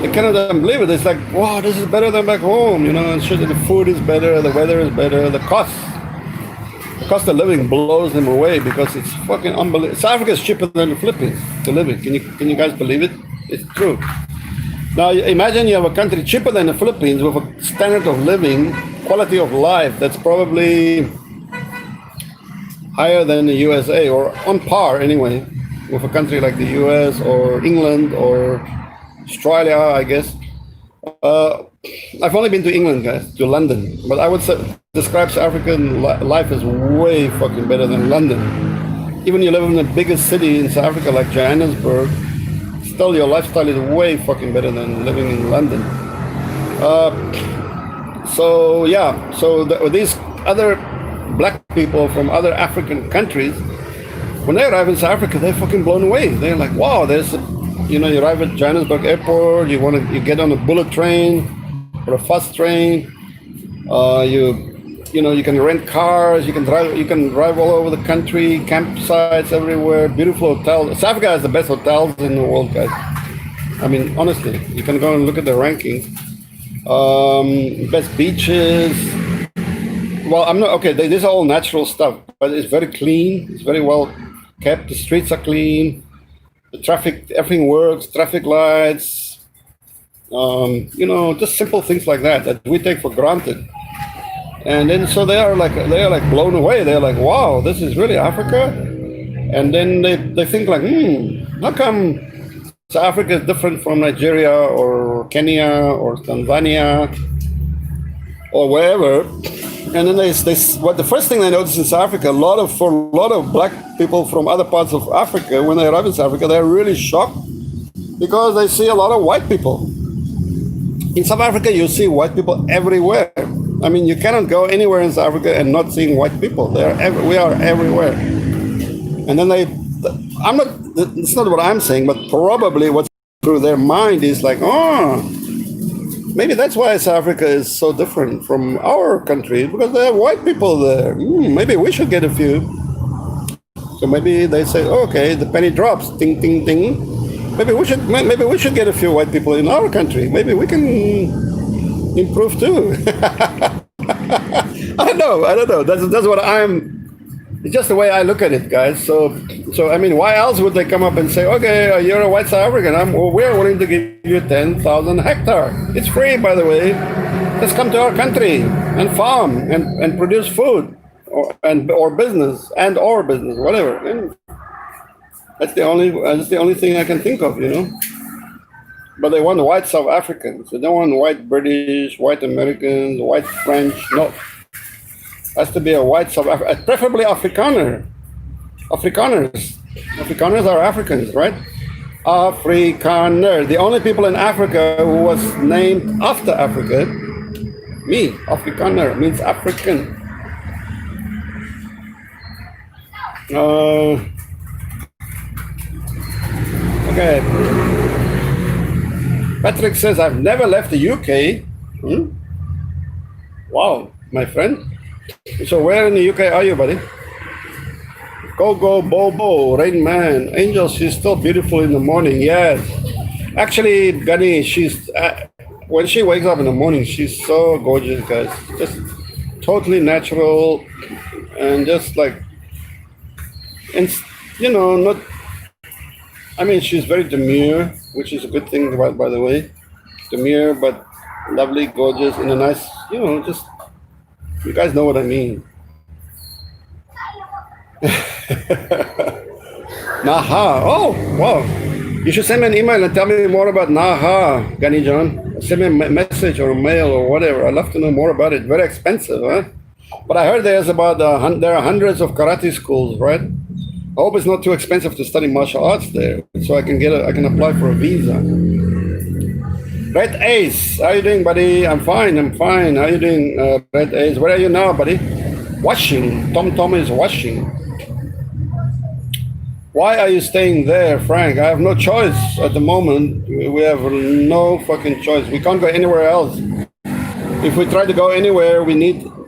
They cannot believe it. It's like, wow, this is better than back home, and shit. The food is better, the weather is better, the cost of living blows them away because it's fucking unbelievable. South Africa is cheaper than the Philippines to live in. Can you guys believe it? It's true. Now imagine you have a country cheaper than the Philippines with a standard of living, quality of life that's probably higher than the USA, or on par anyway, with a country like the US or England or Australia, I guess. Uh, I've only been to England, guys, to London, but I would say, describe South African life as way fucking better than London. Even you live in the biggest city in South Africa, like Johannesburg, still your lifestyle is way fucking better than living in London. So yeah, so these other black people from other African countries, when they arrive in South Africa, they're fucking blown away. They're like, wow, you arrive at Johannesburg Airport, you get on a bullet train or a fast train, you can rent cars, you can drive all over the country, campsites everywhere, beautiful hotels. South Africa has the best hotels in the world, guys. I mean, honestly, you can go and look at the rankings. Best beaches. Well, I'm not okay. These are all natural stuff, but it's very clean. It's very well kept. The streets are clean. The traffic, everything works. Traffic lights. Just simple things like that we take for granted. And then so they are like blown away. They're like, wow, this is really Africa. And then they think like, how come South Africa is different from Nigeria or Kenya or Tanzania or wherever? And then the first thing they notice in South Africa, for a lot of black people from other parts of Africa, when they arrive in South Africa, they're really shocked because they see a lot of white people. In South Africa, you see white people everywhere. I mean, you cannot go anywhere in South Africa and not seeing white people. We are everywhere. And then it's not what I'm saying, but probably what's through their mind is like, oh, maybe that's why South Africa is so different from our country, because there are white people there. Maybe we should get a few. So maybe they say, okay, the penny drops, ting, ting, ting. Maybe we should get a few white people in our country. Maybe we can improve too. I don't know. That's what it's just the way I look at it, guys. So I mean, why else would they come up and say, okay, you're a white South African, we're willing to give you 10,000 hectares. It's free, by the way. Let's come to our country and farm and produce food or business, whatever. And that's the only thing I can think of, But they want white South Africans. They don't want white British, white Americans, white French. No. Has to be a white South African, preferably Afrikaner. Afrikaners are Africans, right? Afrikaner. The only people in Africa who was named after Africa, me, Afrikaner, means African. Okay. Patrick says, I've never left the UK. Wow, my friend. So where in the UK are you, buddy? Go, Bobo, Rain Man. Angel, she's still beautiful in the morning. Yes. Actually, Gani, when she wakes up in the morning, she's so gorgeous, guys. Just totally natural and just like, not, I mean, she's very demure, which is a good thing, by the way. Demure, but lovely, gorgeous, in a nice, just, you guys know what I mean. Naha. Oh, wow. You should send me an email and tell me more about Naha, Gani John. Send me a message or a mail or whatever. I'd love to know more about it. Very expensive, huh? But I heard there are hundreds of karate schools, right? I hope it's not too expensive to study martial arts there, so I can apply for a visa. Red Ace, how you doing, buddy? I'm fine. How you doing, Red Ace? Where are you now, buddy? Washing. Tom is washing. Why are you staying there, Frank? I have no choice at the moment. We have no fucking choice. We can't go anywhere else. If we try to go anywhere, we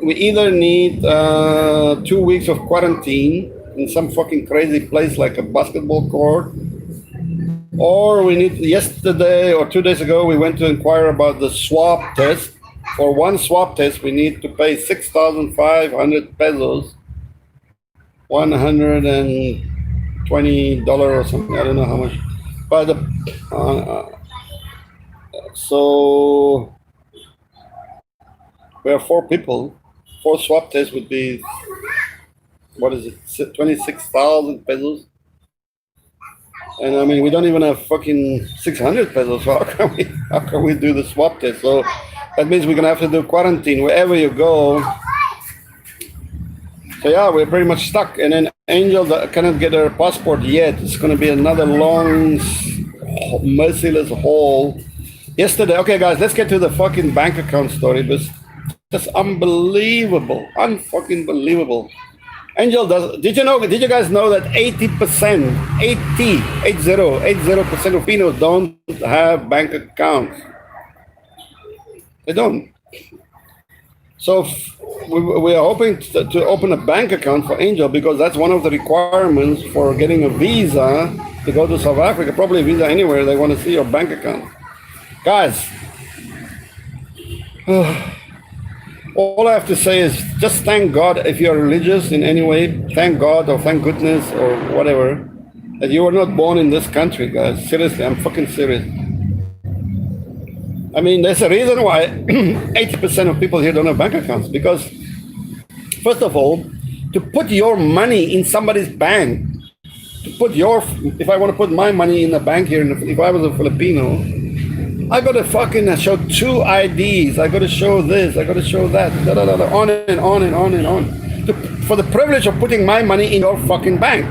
either need 2 weeks of quarantine in some fucking crazy place like a basketball court, or we need, yesterday or 2 days ago, we went to inquire about the swab test. For one swab test, we need to pay 6,500 pesos, $120 or something. I don't know how much. But so we are 4 people. 4 swab tests would be, what is it, 26,000 pesos? And I mean, we don't even have fucking 600 pesos. So How can we do the swab test? So that means we're gonna have to do quarantine wherever you go. So yeah, we're pretty much stuck. And then Angel cannot get her passport yet. It's gonna be another long, merciless haul. Yesterday, okay, guys, let's get to the fucking bank account story. But just unbelievable, unfucking believable. Angel does. Did you guys know that 80%, 80% of Filipinos don't have bank accounts? They don't. So we are hoping to open a bank account for Angel because that's one of the requirements for getting a visa to go to South Africa. Probably a visa anywhere. They want to see your bank account. Guys, all I have to say is just thank God if you're religious in any way. Thank God or thank goodness or whatever that you were not born in this country, guys. Seriously, I'm fucking serious. I mean, there's a reason why 80% of people here don't have bank accounts. Because, first of all, to put your money in somebody's bank, if I want to put my money in the bank here, if I was a Filipino, I got to fucking show 2 IDs. I got to show this. I got to show that. On and on and on and on. For the privilege of putting my money in your fucking bank.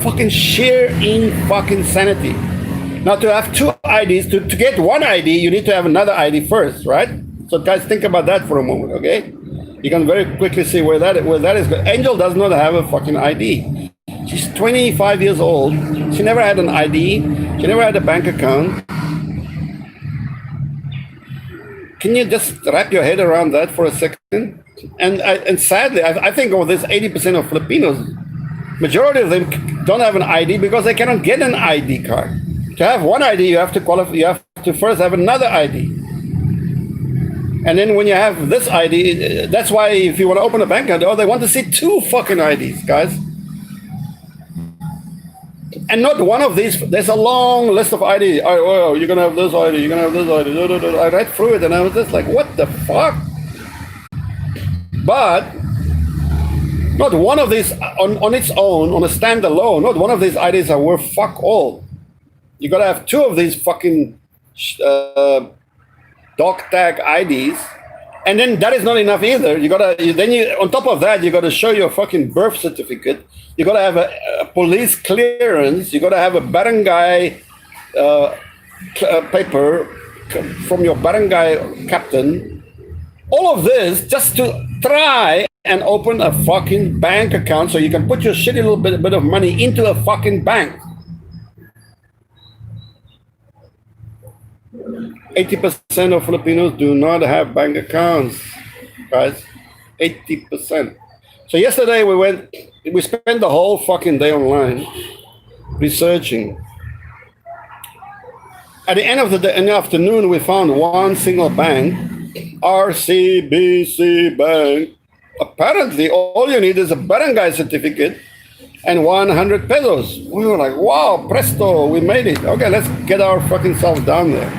Fucking sheer fucking sanity. Now, to have 2 IDs, to get 1 ID, you need to have another ID first, right? So, guys, think about that for a moment, okay? You can very quickly see where that is. Angel does not have a fucking ID. She's 25 years old. She never had an ID. She never had a bank account. Can you just wrap your head around that for a second? And sadly, I think of this 80% of Filipinos, majority of them don't have an ID because they cannot get an ID card. To have 1 ID, you have to qualify. You have to first have another ID. And then when you have this ID, that's why if you want to open a bank account, they want to see 2 fucking IDs, guys. And not one of these. There's a long list of IDs. Oh, you're going to have this ID. You're going to have this ID. I read through it and I was just like, what the fuck? But not one of these, on its own, on a standalone, not one of these IDs are worth fuck all. You got to have 2 of these fucking dog tag IDs. And then that is not enough either. On top of that, you got to show your fucking birth certificate. You got to have a police clearance. You got to have a barangay paper from your barangay captain. All of this just to try and open a fucking bank account so you can put your shitty little bit of money into a fucking bank. 80% of Filipinos do not have bank accounts, guys. 80%. So yesterday we spent the whole fucking day online researching. At the end of the day, in the afternoon, we found one single bank, RCBC Bank. Apparently, all you need is a barangay certificate and 100 pesos. We were like, wow, presto, we made it. Okay, let's get our fucking self down there.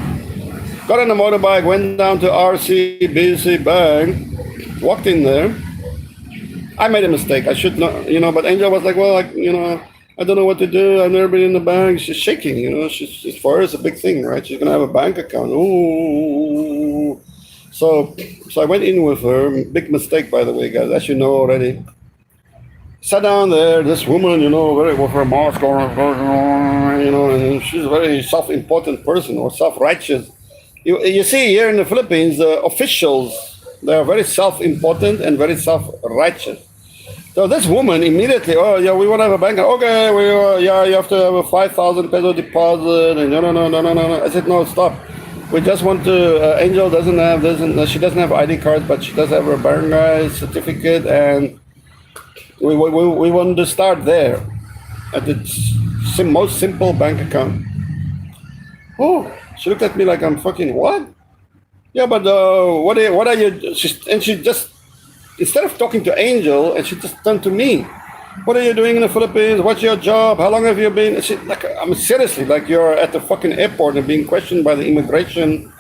Got on a motorbike, went down to RCBC Bank, walked in there. I made a mistake. I should not, but Angel was like, well, I don't know what to do. I've never been in the bank. She's shaking, she's for her, it's a big thing, right? She's going to have a bank account. Ooh. So I went in with her. Big mistake, by the way, guys, as you know already. Sat down there, this woman, very with her mask on, and she's a very self-important person or self-righteous. You see here in the Philippines, the officials, they are very self-important and very self-righteous. So this woman immediately, we want to have a bank. Okay, you have to have a 5,000 peso deposit. And no. I said, no, stop. We just want to, Angel doesn't have this, and she doesn't have ID cards, but she does have her barangay certificate. And we want to start there at the most simple bank account. Oh. She looked at me like I'm fucking what? Yeah, but what are you? She just, instead of talking to Angel, and she just turned to me. What are you doing in the Philippines? What's your job? How long have you been? Seriously, like you're at the fucking airport and being questioned by the immigration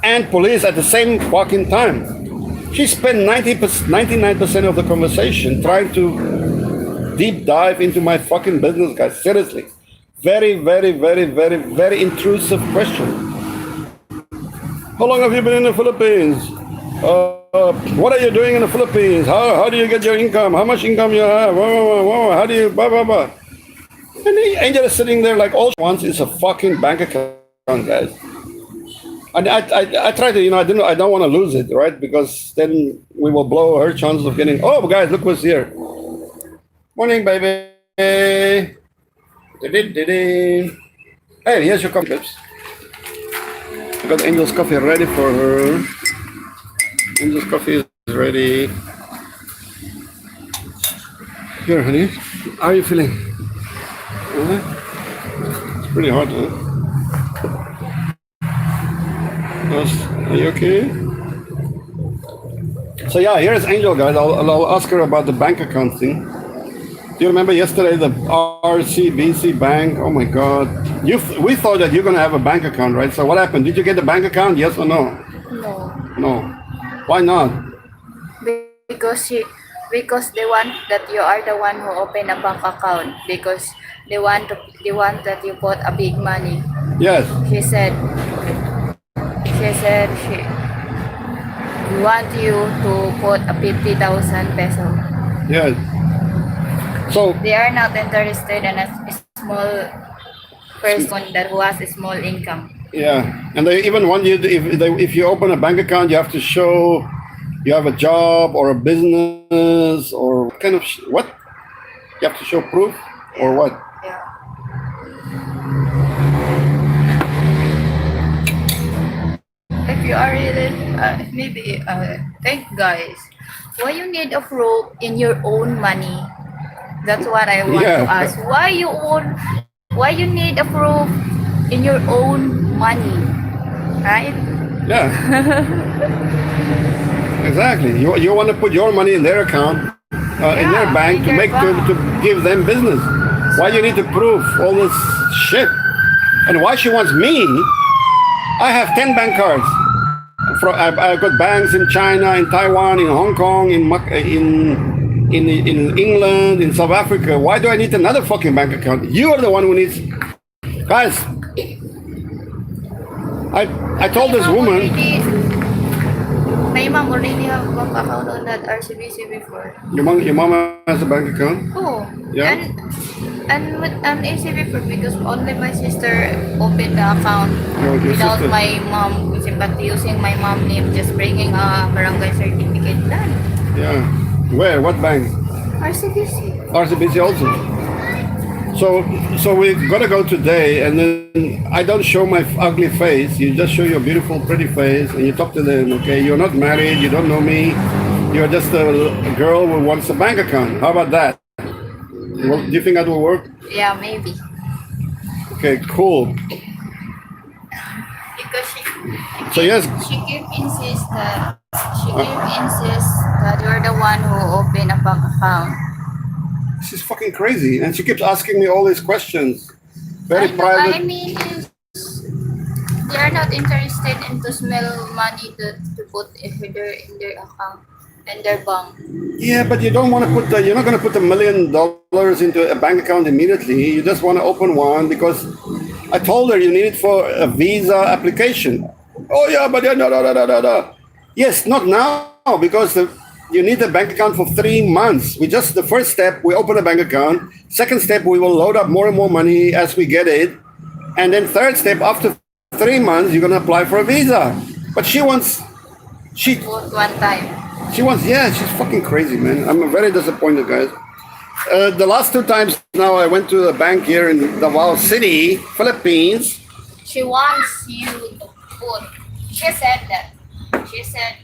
and police at the same fucking time. She spent 99% of the conversation trying to deep dive into my fucking business, guys. Seriously. Very, very, very, very, very intrusive question. How long have you been in the Philippines? What are you doing in the Philippines? How do you get your income? How much income you have? How do you blah blah blah? And the angel is sitting there like all she wants is a fucking bank account, guys. And I try to, I don't want to lose it, right? Because then we will blow her chances of getting. Oh, guys, look who's here. Morning, baby. Hey, here's your coffee, babes. I got Angel's coffee ready for her. Angel's coffee is ready. Here, honey. How are you feeling? It's pretty hot, huh? Are you okay? So yeah, here's Angel, guys. I'll ask her about the bank account thing. Do you remember yesterday the RCBC Bank? Oh my God! We thought that you're gonna have a bank account, right? So what happened? Did you get the bank account? Yes or no? No, No. Why not? because they want that you are the one who open a bank account because they want that you put a big money. Yes. She said she want you to put a 50,000 peso. Yes. So They are not interested in a small person that who has a small income. yeah, and they even want you to, if you open a bank account, you have to show you have a job or a business or what kind of what? You have to show proof or what? Yeah. If you are really maybe think guys, why you need a proof in your own money? That's what I want to Yeah. ask. Why you need a proof in your own money? Right? Yeah. Exactly. You want to put your money in their account, in their Yeah, bank in to their make bank. to give them business. Why you need to prove all this shit? And why she wants me? I have 10 bank cards. I've got banks in China, in Taiwan, in Hong Kong, in England, in South Africa. Why do I need another fucking bank account? You are the one who needs. Guys, I told this woman. My mom already have bank account on that RCBC before. Your mom has a bank account. Oh, Yeah? and with an ACB proof because only my sister opened the account Your without sister. my mom, but using my mom name, just bringing a barangay certificate done. Yeah. Where? What bank? RCBC. RCBC also. So we gotta go today, and then I don't show my ugly face. You just show your beautiful, pretty face, and you talk to them. Okay, you're not married. You don't know me. You're just a girl who wants a bank account. How about that? Well, do you think that will work? Yeah, maybe. Okay, cool. Because So yes, she keep insist that you're the one who opened a bank account. she's fucking crazy, and she keeps asking me all these questions. Very I private. mean, they are not interested in to smell money to put in their account and their bank. Yeah, but you don't want to put you're not going to put $1 million into a bank account immediately. You just want to open one because I told her you need it for a visa application. Oh yeah, but yeah, no. Yes, not now because you need a bank account for 3 months. The first step, we open a bank account. Second step, we will load up more and more money as we get it. And then third step, after 3 months, you're going to apply for a visa. But she Put one time. she's fucking crazy, man. I'm very disappointed, guys. The last 2 times now I went to the bank here in Davao City, Philippines. She wants you to put. She said that. She said,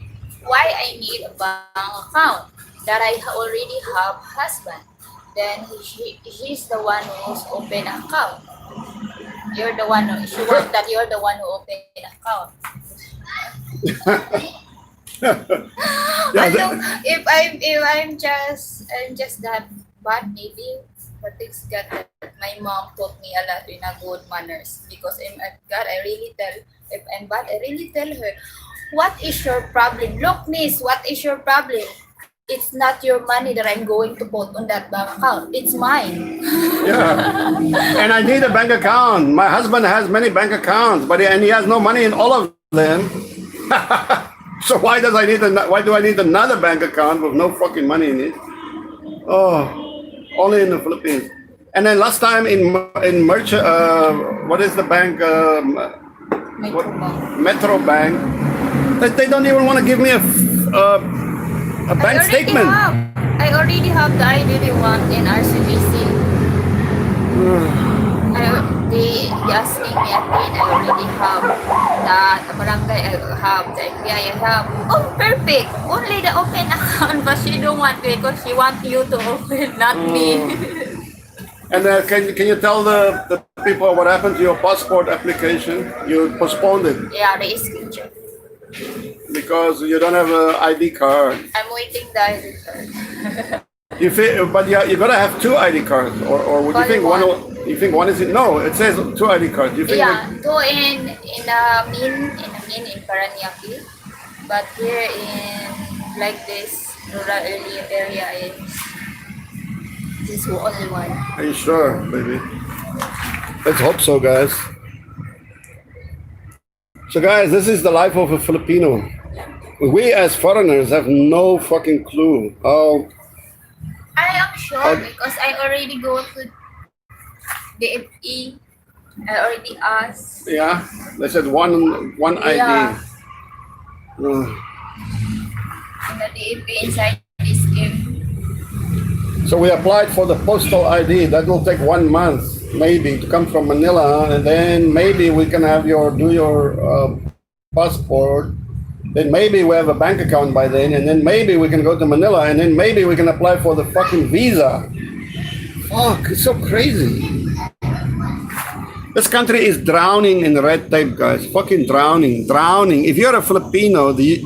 why I need a bank account that I already have husband. Then he's the one who's open account. You're the one who, she wants that you're the one who open account. Yeah, Although if I'm just that bad maybe but thanks God that my mom taught me a lot in a good manners because God I really tell if I'm bad I really tell her what is your problem? Look miss, what is your problem? it's not your money that I'm going to put on that bank account. It's mine. Yeah. And I need a bank account. My husband has many bank accounts, and he has no money in all of them. So why do I need another bank account with no fucking money in it? Oh, only in the Philippines. And then last time in what is the bank? Metro Bank. They don't even want to give me a bank statement. I already have the ID one in RCBC. They asking me again. I already have that barangay. I have the FBI. I have. Oh, perfect. Only the open account, but she don't want to because she want you to open, not me. And can you tell the people what happened to your passport application? You postponed it. Yeah, the screenshot. Because you don't have an ID card. I'm waiting the ID card. But you gotta have two ID cards, or would you think one? You think one is it? No, it says two ID cards. You think two in in Paranaque, but here in like this rural area is only one. Are you sure, baby? Let's hope so, guys. So, guys, this is the life of a Filipino. We as foreigners have no fucking clue how. I am sure because I already go to the FE. I already asked. Yeah, they said one ID. Yeah. And the DFE inside this game. So we applied for the postal ID. That will take 1 month, maybe, to come from Manila, and then maybe we can have do your passport. Then maybe we have a bank account by then, and then maybe we can go to Manila, and then maybe we can apply for the fucking visa. Fuck, it's so crazy. This country is drowning in red tape, guys. Fucking drowning. If you're a Filipino, the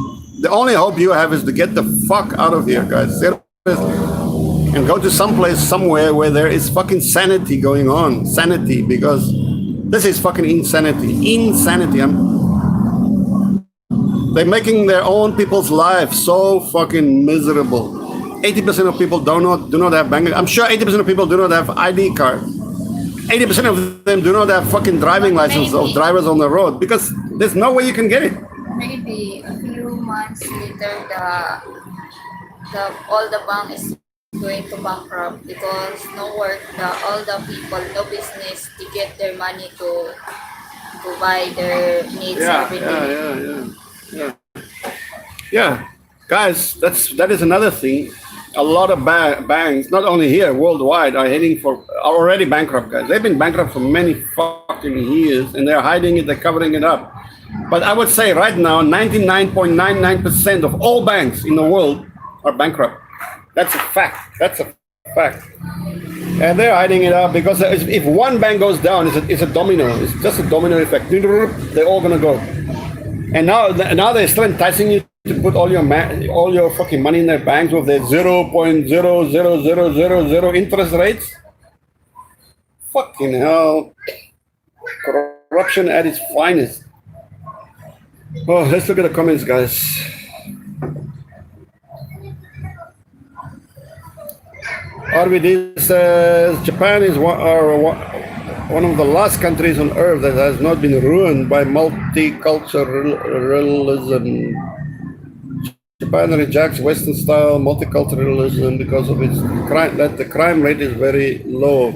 only hope you have is to get the fuck out of here, guys. And go to someplace, somewhere where there is fucking sanity going on. Sanity, because this is fucking insanity. They're making their own people's lives so fucking miserable. 80% of people do not have bank. I'm sure 80% of people do not have ID card. 80% of them do not have fucking driving license of drivers on the road because there's no way you can get it. Maybe a few months later, all the bank is going to bankrupt because no work, all the people, no business to get their money to buy their needs every day. Yeah, guys, that is another thing. A lot of banks, not only here, worldwide, are already bankrupt, guys. They've been bankrupt for many fucking years, and they're hiding it, they're covering it up. But I would say right now, 99.99% of all banks in the world are bankrupt. That's a fact. And they're hiding it up because if one bank goes down, it's a domino. It's just a domino effect. They're all gonna go. And now they're still enticing you to put all your fucking money in their banks with their 0.00000 interest rates. Fucking hell. Corruption at its finest. Oh, let's look at the comments, guys. RVD says Japan is one of the last countries on earth that has not been ruined by multiculturalism. Japan rejects Western-style multiculturalism because of its crime. That the crime rate is very low.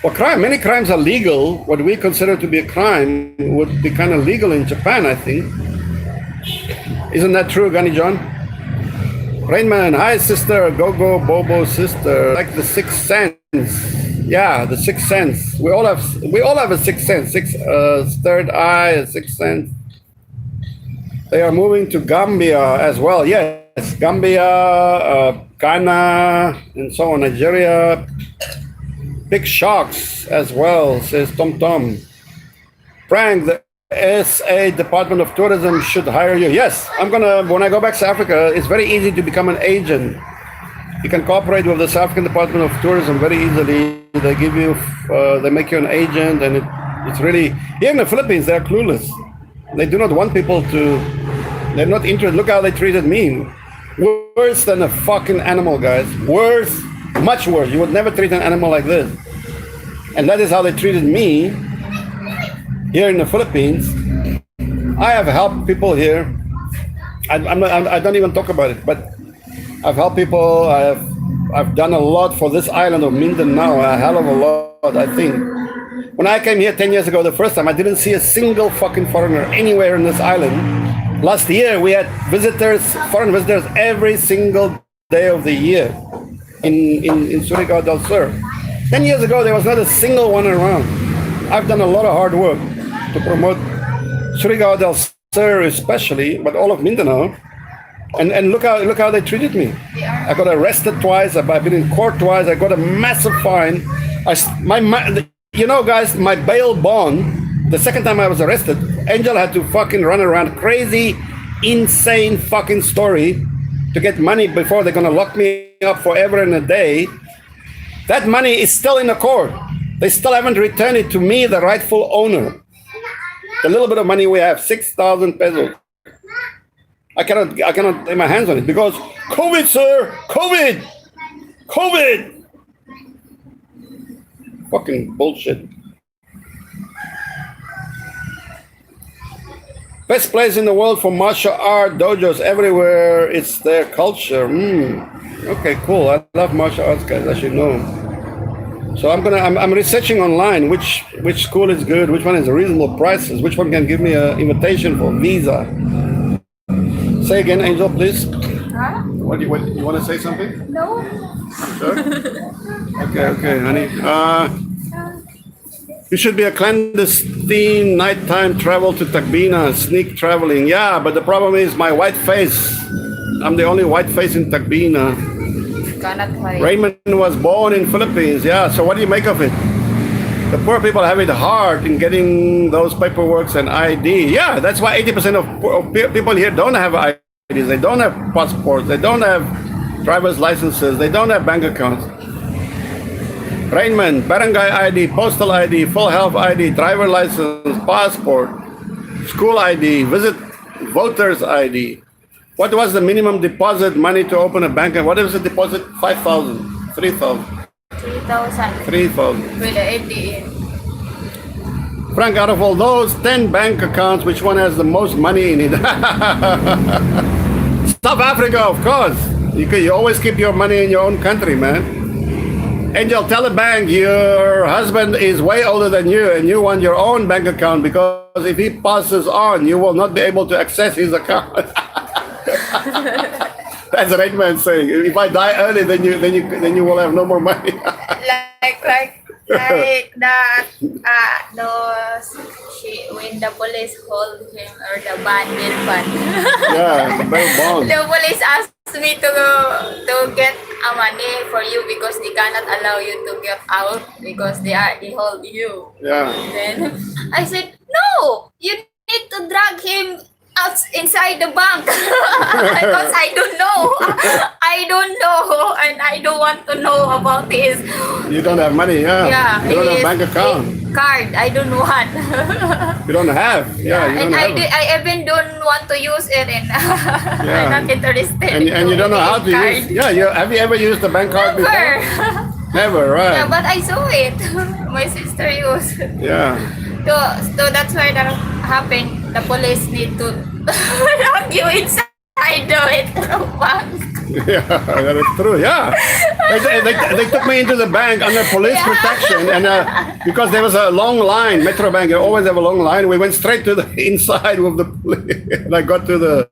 Well, many crimes are legal. What we consider to be a crime would be kind of legal in Japan, I think. Isn't that true, Gunny John? Rainman, hi sister, Gogo Bobo sister, like the Sixth Sense. Yeah, the Sixth Sense. We all have a Sixth Sense, third eye, a Sixth Sense. They are moving to Gambia as well. Yes, Gambia, Ghana, and so on, Nigeria. Big shocks as well, says Tom Tom. Frank, the SA Department of Tourism should hire you. Yes, when I go back to Africa, it's very easy to become an agent. You can cooperate with the South African Department of Tourism very easily. They give you, they make you an agent, and it's really, here in the Philippines, they're clueless. They do not want people to, they're not interested. Look how they treated me. Worse than a fucking animal, guys. Worse, much worse. You would never treat an animal like this. And that is how they treated me here in the Philippines. I have helped people here. I don't even talk about it, but I've helped people. I've done a lot for this island of Mindanao, a hell of a lot, I think. When I came here 10 years ago, the first time, I didn't see a single fucking foreigner anywhere in this island. Last year, we had visitors, foreign visitors, every single day of the year in Surigao del Sur. 10 years ago, there was not a single one around. I've done a lot of hard work to promote Surigao del Sur especially, but all of Mindanao. And look how they treated me. I got arrested twice. I've been in court twice. I got a massive fine. You know, guys, my bail bond. The second time I was arrested, Angel had to fucking run around crazy, insane fucking story to get money before they're gonna lock me up forever and a day. That money is still in the court. They still haven't returned it to me, the rightful owner. The little bit of money we have, 6,000 pesos. I cannot lay my hands on it because COVID, sir, COVID. Fucking bullshit. Best place in the world for martial art dojos everywhere. It's their culture. Okay, cool. I love martial arts, guys. I should know. So I'm researching online which school is good, which one is reasonable prices, which one can give me an invitation for visa. Say again, Angel, please. Huh? What you want to say something? No. Sure. Okay, honey. You should be a clandestine nighttime travel to Tagbina, sneak traveling. Yeah, but the problem is my white face. I'm the only white face in Tagbina. Cannot hide. Raymond was born in Philippines. Yeah, so what do you make of it? The poor people have it hard in getting those paperwork and ID. Yeah, that's why 80% of people here don't have IDs. They don't have passports. They don't have driver's licenses. They don't have bank accounts. Raymond, barangay ID, postal ID, full health ID, driver license, passport, school ID, visit voters ID. What was the minimum deposit money to open a bank? What is the deposit? 5,000, 3,000. 3,000. 3,000. With the ATM. Frank, out of all those 10 bank accounts, which one has the most money in it? South Africa, of course. You always keep your money in your own country, man. Angel, tell the bank your husband is way older than you and you want your own bank account because if he passes on, you will not be able to access his account. That's the right man saying. If I die early, then you will have no more money. like when the police hold him or the bail bond. Yeah, the bail bond. The police asked me to get a money for you because they cannot allow you to get out because they hold you. Yeah. Then I said, no, you need to drag him out inside the bank because I don't know and I don't want to know about this. You don't have money, yeah. Yeah, You don't have his bank account. card. I don't want. You don't have. Yeah, you don't and have. I even don't want to use it and I'm not interested. And you don't know how to card. use. Yeah, have you ever used the bank card before? Never. Never, right? Yeah, but I saw it. My sister used. Yeah. So that's why that happened. The police need to lock you inside the bank. Yeah, that is true. Yeah, they took me into the bank under police protection, and because there was a long line, Metro Bank, they always have a long line. We went straight to the inside with the police, and I got to the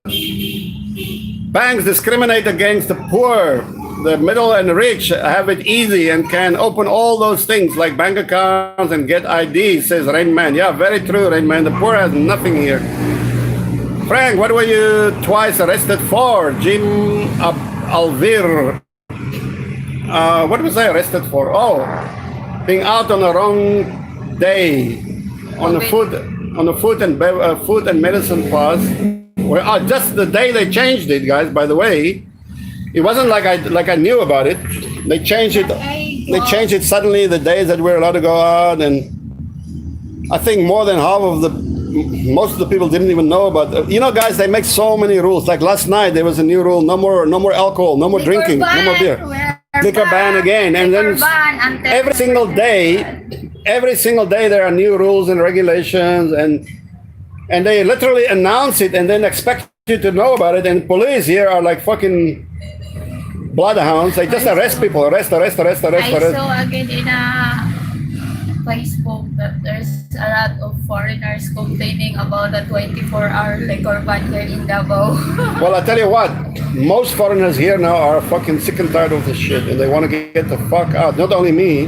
banks discriminate against the poor. The middle and rich have it easy and can open all those things like bank accounts and get IDs, says Rain Man. Yeah, very true, Rain Man. The poor has nothing here. Frank, what were you twice arrested for? Jim Alvir. What was I arrested for? Oh, being out on the wrong day on the food and medicine pass. Well, just the day they changed it, guys. By the way, it wasn't like I knew about it. They changed it. They changed it suddenly. The days that we're allowed to go out, and I think more than half of the most of the people didn't even know about. You know, guys, they make so many rules. Like last night, there was a new rule: no more alcohol, no more drinking, no more beer. Liquor ban again, and then every single day there are new rules and regulations, and they literally announce it and then expect you to know about it. And police here are like fucking bloodhounds. They just arrest people, arrest. I saw again in Facebook that there's a lot of foreigners complaining about the 24-hour liquor ban here in Davao. Well, I tell you what, most foreigners here now are fucking sick and tired of this shit, and they want to get the fuck out. Not only me,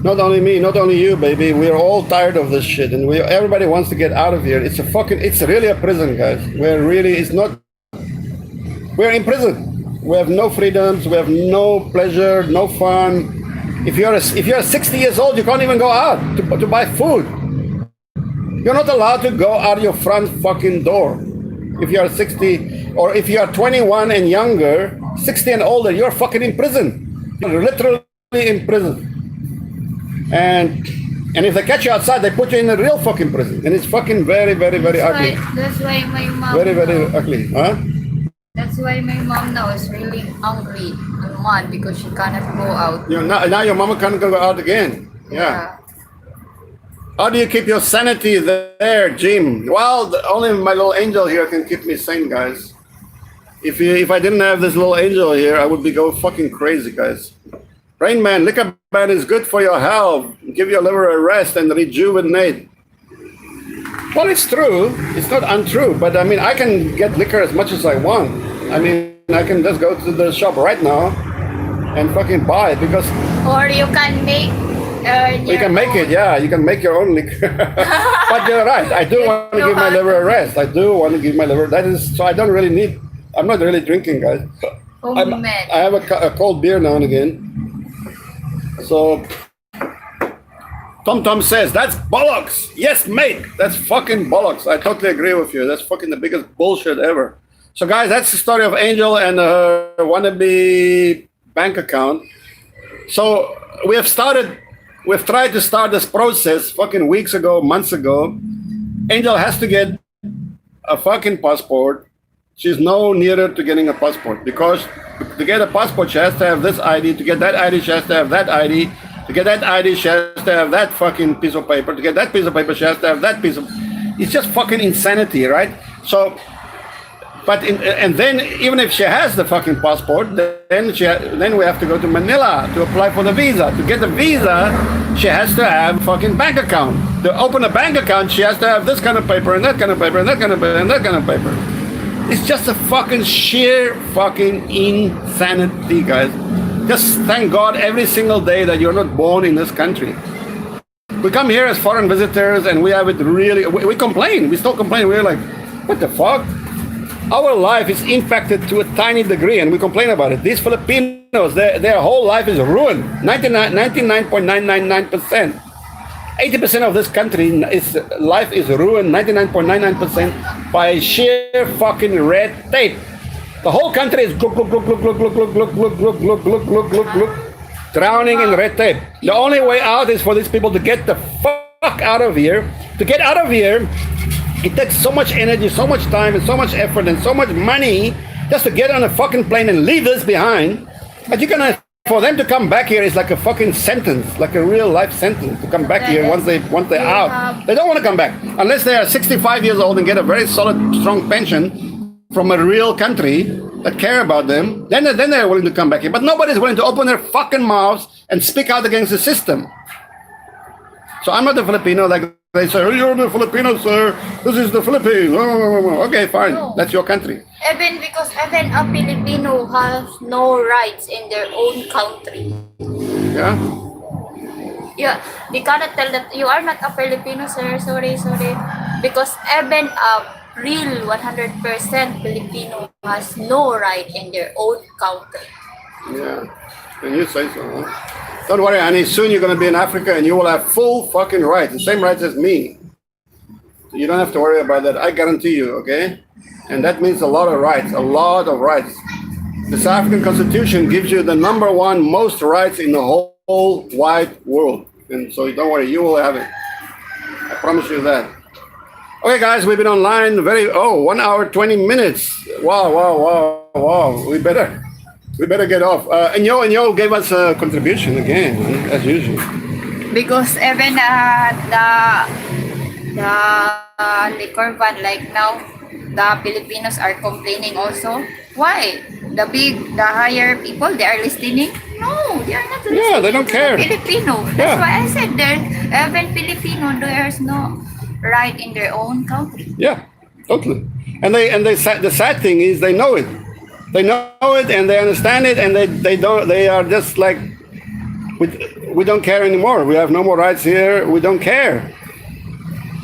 not only you, baby. We're all tired of this shit, and everybody wants to get out of here. It's really a prison, guys. We're in prison. We have no freedoms. We have no pleasure, no fun. If you're 60 years old, you can't even go out to buy food. You're not allowed to go out your front fucking door. If you are 60, or if you are 21 and younger, 60 and older, you're fucking in prison. You're literally in prison. And if they catch you outside, they put you in a real fucking prison. And it's fucking very, very, very ugly. That's why my mom... Very, very ugly. Huh? That's why my mom now is really hungry and mad because she cannot go out. Now your mama can't go out again. Yeah. How do you keep your sanity there, Jim? Well, only my little angel here can keep me sane, guys. If I didn't have this little angel here, I would be go fucking crazy, guys. Rain Man, liquor ban is good for your health. Give your liver a rest and rejuvenate. Well, it's true. It's not untrue. But I mean, I can get liquor as much as I want. I mean, I can just go to the shop right now and fucking buy it because... Or you can make... you can make it, yeah. You can make your own liquor. But you're right. I do want to give my liver a rest. I do want to give my liver... That is... So I don't really need... I'm not really drinking, guys. I have a cold beer now and again. So... Tom says, that's bollocks. Yes, mate. That's fucking bollocks. I totally agree with you. That's fucking the biggest bullshit ever. So, guys, that's the story of Angel and her wannabe bank account. So, we've tried to start this process fucking weeks ago, months ago. Angel has to get a fucking passport. She's no nearer to getting a passport because to get a passport, she has to have this ID. To get that ID, she has to have that ID. To get that ID, she has to have that fucking piece of paper. To get that piece of paper, she has to have that piece of... It's just fucking insanity, right? So, and then even if she has the fucking passport, then we have to go to Manila to apply for the visa. To get the visa, she has to have a fucking bank account. To open a bank account, she has to have this kind of paper and that kind of paper and that kind of paper and that kind of paper. It's just a fucking sheer fucking insanity, guys. Just thank God every single day that you're not born in this country. We come here as foreign visitors and we have it really, we complain. We still complain. We're like, what the fuck? Our life is impacted to a tiny degree and we complain about it. These Filipinos, their whole life is ruined. 99.999%. 80% of this country life is ruined. 99.99% by sheer fucking red tape. The whole country is drowning in red tape. The only way out is for these people to get the fuck out of here. To get out of here, it takes so much energy, so much time, and so much effort, and so much money just to get on a fucking plane and leave this behind. But for them to come back here is like a fucking sentence, like a real life sentence to come back here once they're out. They don't want to come back unless they are 65 years old and get a very solid, strong pension from a real country that care about them, then they're willing to come back here. But nobody's willing to open their fucking mouths and speak out against the system. So I'm not a Filipino, like they say, oh, you're the Filipino, sir. This is the Philippines. Okay, fine. No. That's your country. Even a Filipino has no rights in their own country. Yeah? Yeah, they cannot tell that you are not a Filipino, sir. Sorry. Because even a real 100% Filipino has no right in their own country. Yeah, and you say so, huh? Don't worry, honey. Soon you're going to be in Africa and you will have full fucking rights, the same rights as me. So you don't have to worry about that. I guarantee you, okay? And that means a lot of rights, a lot of rights. The South African Constitution gives you the number one most rights in the whole wide world. And so don't worry, you will have it. I promise you that. Okay, guys, we've been online 1 hour 20 minutes. Wow, wow, wow, wow. We better get off. And Yo gave us a contribution again, as usual. Because even the liquor van, like now, the Filipinos are complaining also. Why? The higher people, they are listening? No, they are not listening. Yeah, they don't to care. the Filipino. That's Yeah. why I said there, even Filipino, there's no right in their own country. Yeah, totally. And the sad thing is they know it. They know it and they understand it, and they don't. They are just like, we don't care anymore. We have no more rights here. We don't care.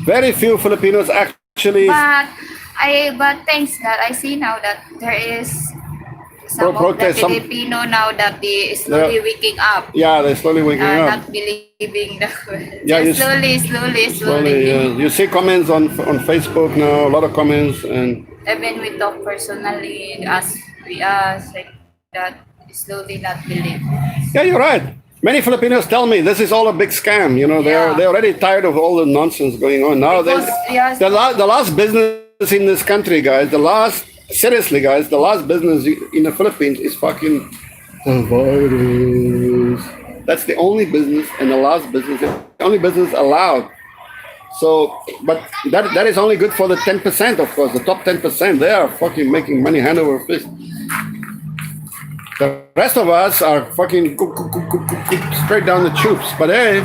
Very few Filipinos actually But thanks that I see now that there is some of the protest. Filipino now that they slowly waking up. Yeah, they're slowly waking up. Not believing the Yeah, just slowly. Yeah. You see comments on Facebook now, a lot of comments, and Even we talk personally as like that slowly not believe. yeah, you're right. Many Filipinos tell me this is all a big scam. You know, Yeah. they're already tired of all the nonsense going on now. Because, yes, The last business in this country, guys, seriously, guys, the last business in the Philippines is fucking the virus. That's the only business, and the last business, the only business allowed. So, but that is only good for the 10%, of course. The top 10%, they are fucking making money hand over fist. The rest of us are fucking straight down the tubes. But hey,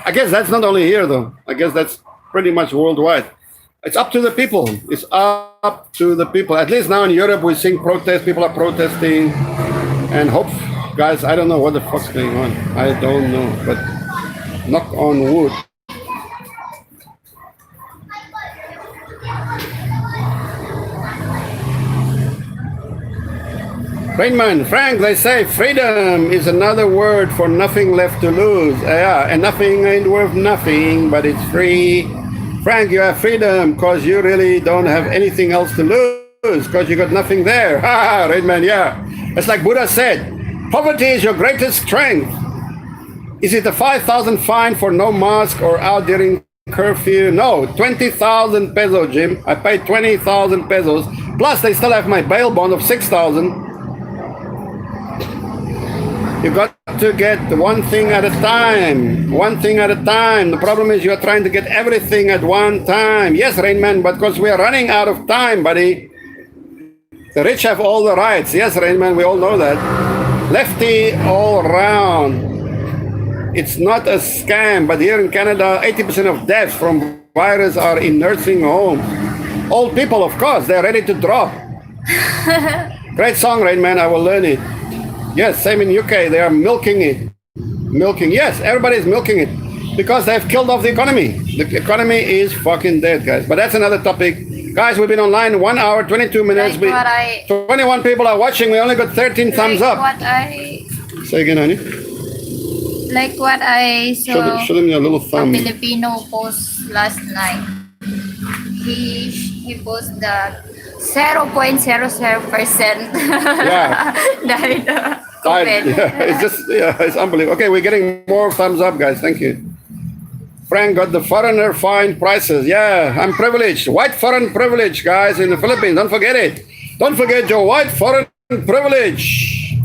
I guess that's not only here, though. I guess that's pretty much worldwide. It's up to the people. It's up to the people. At least now in Europe, we're seeing protests. People are protesting. And hope, guys, I don't know what the fuck's going on. I don't know. But knock on wood. Rainman, Frank, they say freedom is another word for nothing left to lose. Yeah, and nothing ain't worth nothing, but it's free. Frank, you have freedom because you really don't have anything else to lose because you got nothing there. Ha, Rainman, yeah. It's like Buddha said, poverty is your greatest strength. Is it a 5,000 fine for no mask or out during curfew? No, 20,000 pesos, Jim. I paid 20,000 pesos. Plus, they still have my bail bond of 6,000. You got to get one thing at a time. One thing at a time. The problem is you're trying to get everything at one time. Yes, Rainman, but because we are running out of time, buddy. The rich have all the rights. Yes, Rainman, we all know that. Lefty all round. It's not a scam, but here in Canada, 80% of deaths from virus are in nursing homes. Old people, of course, they're ready to drop. Great song, Rainman, I will learn it. Yes, same in UK, they are milking it. Yes, everybody's milking it because they've killed off the economy. The economy is fucking dead, guys. But that's another topic. Guys, we've been online 1 hour, 22 minutes. Like 21 people are watching. We only got 13 thumbs up. Say again, honey. Like what I saw Show them your little a thumb. Filipino post last night. He posted that 0.00% Yeah. died Yeah, COVID. it's unbelievable. Okay, we're getting more thumbs up, guys. Thank you. Frank got the foreigner fine prices. Yeah, I'm privileged. White foreign privilege, guys, in the Philippines. Don't forget it. Don't forget your white foreign privilege.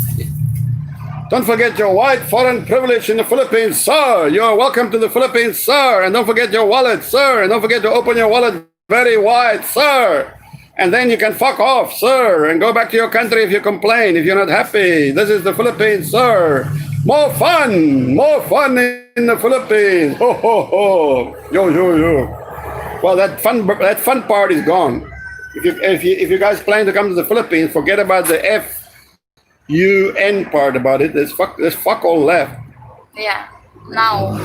Don't forget your white foreign privilege in the Philippines, sir. You're welcome to the Philippines, sir. And don't forget your wallet, sir. And don't forget to open your wallet very wide, sir. And then you can fuck off, sir, and go back to your country if you complain, if you're not happy. This is the Philippines, sir. More fun in the Philippines. Ho, ho, ho. Yo, yo, yo. Well, that fun part is gone. If you guys plan to come to the Philippines, forget about the FUN part about it. There's fuck all left. Yeah. Now.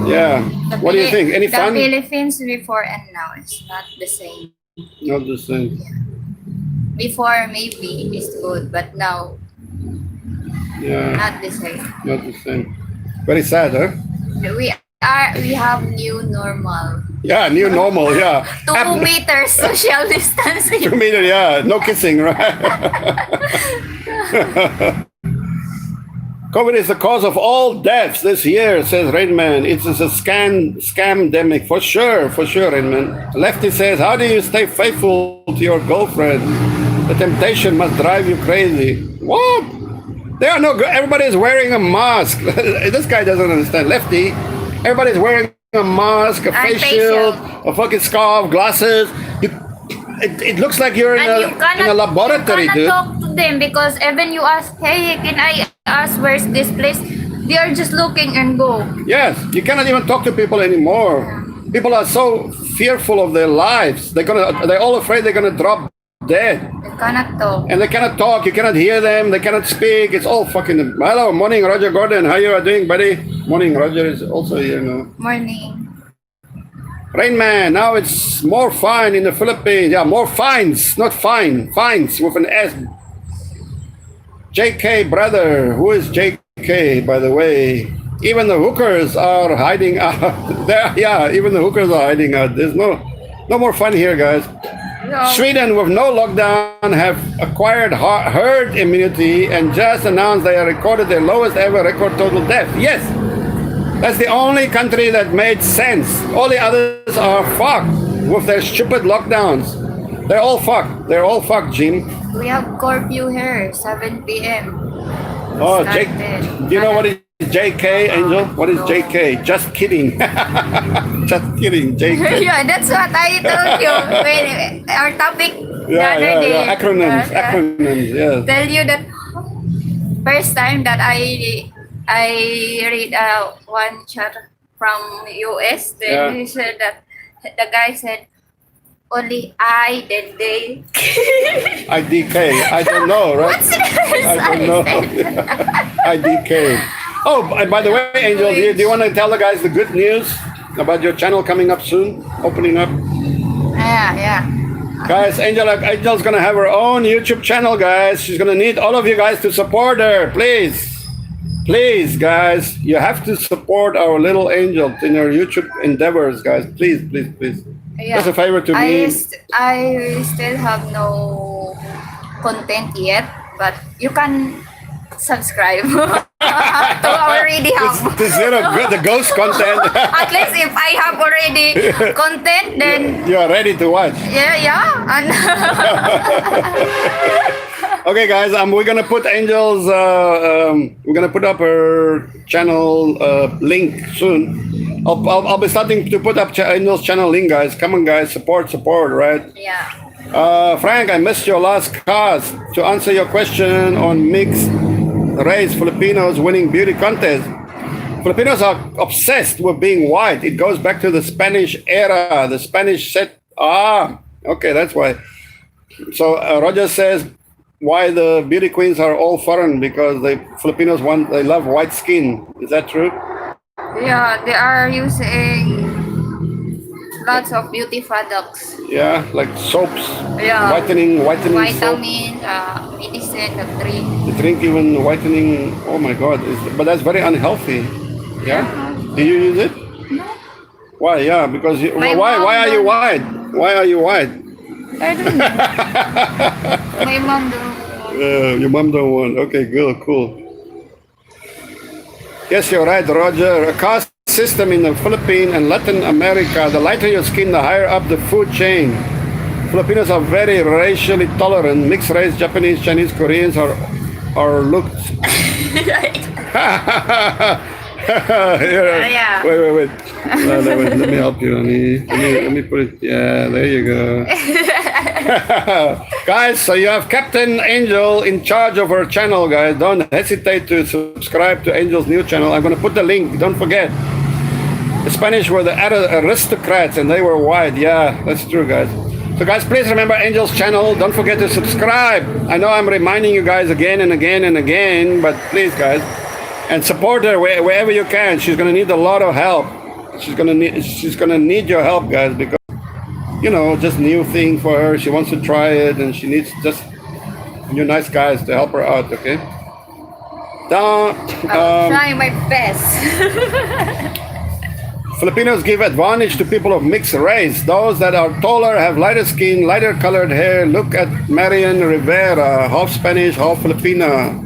Yeah. What do you think? Any fun? The Philippines before and now is not the same. Not the same. Before maybe it's good, but now Yeah. not the same. Not the same. Very sad, huh? We have new normal. Yeah, new normal, yeah. 2 meters social distancing. 2 meters, yeah. No kissing, right? COVID is the cause of all deaths this year, says Rainman. It's a scamdemic for sure, Rainman. Lefty says, how do you stay faithful to your girlfriend? The temptation must drive you crazy. What? There are no. Everybody's wearing a mask. This guy doesn't understand. Lefty, everybody's wearing a mask, a face shield, a fucking scarf, glasses. It looks like you're in a laboratory, you cannot dude. talk to them because even you ask, hey, can I ask where's this place? They are just looking and go. Yes, you cannot even talk to people anymore. People are so fearful of their lives. They're all afraid they're gonna drop dead. They cannot talk. And they cannot talk. You cannot hear them. They cannot speak. It's all fucking. Hello, morning, Roger Gordon. How you are doing, buddy? Morning, Roger is also here now. Morning. Rainman, now it's more fine in the Philippines. Yeah, more fines, not fine. Fines with an S. JK, brother. Who is JK, by the way? Even the hookers are hiding out. Yeah, even the hookers are hiding out. There's no more fun here, guys. No. Sweden, with no lockdown, have acquired herd immunity and just announced they have recorded their lowest ever record total death. Yes, that's the only country that made sense. All the others are fucked with their stupid lockdowns. They're all fucked. They're all fucked, Jim. We have curfew here, 7 p.m. Oh, Started. do you know what is JK, Angel? What is JK? Just kidding. Just kidding, JK. Yeah, that's what I told you. When our topic the other day. Acronyms, yeah. Tell you that first time that I read one chat from US. Then he said that the guy said only I then they. IDK. I don't know, right? What's this? I don't know. IDK. Oh, by the way, Angel, do you want to tell the guys the good news about your channel coming up soon, opening up? Yeah. Guys, Angel's gonna have her own YouTube channel, guys. She's gonna need all of you guys to support her, please. Please, guys, you have to support our little Angel in her YouTube endeavors, guys. Please. Yeah. That's a favor to me. I still have no content yet, but you can subscribe to already have. This the ghost content. At least if I have already content, then You are ready to watch. yeah. Okay, guys, we're gonna put Angel's. We're gonna put up her channel link soon. I'll be starting to put up Angel's channel link, guys. Come on, guys, support, right? Yeah. Frank, I missed your last cast to answer your question on mixed race Filipinos winning beauty contest. Filipinos are obsessed with being white. It goes back to the Spanish era. The Spanish said, okay, that's why. So Roger says why the beauty queens are all foreign because Filipinos they love white skin. Is that true? Yeah, they are using lots of beauty products. Yeah, like soaps, Yeah. whitening soap. Vitamin, medicine, the drink. They drink even whitening. Oh my God! But that's very unhealthy. Yeah. Do you use it? No. Why? Yeah, because My why? mom Why are you don't- white? Why are you white? I don't know. My mom don't. Your mom don't want. Okay, good, cool. Yes, you're right, Roger. A caste system in the Philippines and Latin America. The lighter your skin, the higher up the food chain. Filipinos are very racially tolerant. Mixed race, Japanese, Chinese, Koreans are looked. Yeah. Wait. Let me help you. Let me put it. Yeah, there you go. Guys, so you have Captain Angel in charge of her channel, guys. Don't hesitate to subscribe to Angel's new channel. I'm going to put the link. Don't forget. The Spanish were the aristocrats and they were white. Yeah, that's true, guys. So guys, please remember Angel's channel. Don't forget to subscribe. I know I'm reminding you guys again and again, but please, guys. And support her wherever you can. She's gonna need a lot of help. She's gonna need your help, guys, because just new thing for her. She wants to try it, and she needs just you nice guys to help her out. Okay. I'll try my best. Filipinos give advantage to people of mixed race. Those that are taller, have lighter skin, lighter colored hair. Look at Marian Rivera, half Spanish, half Filipina.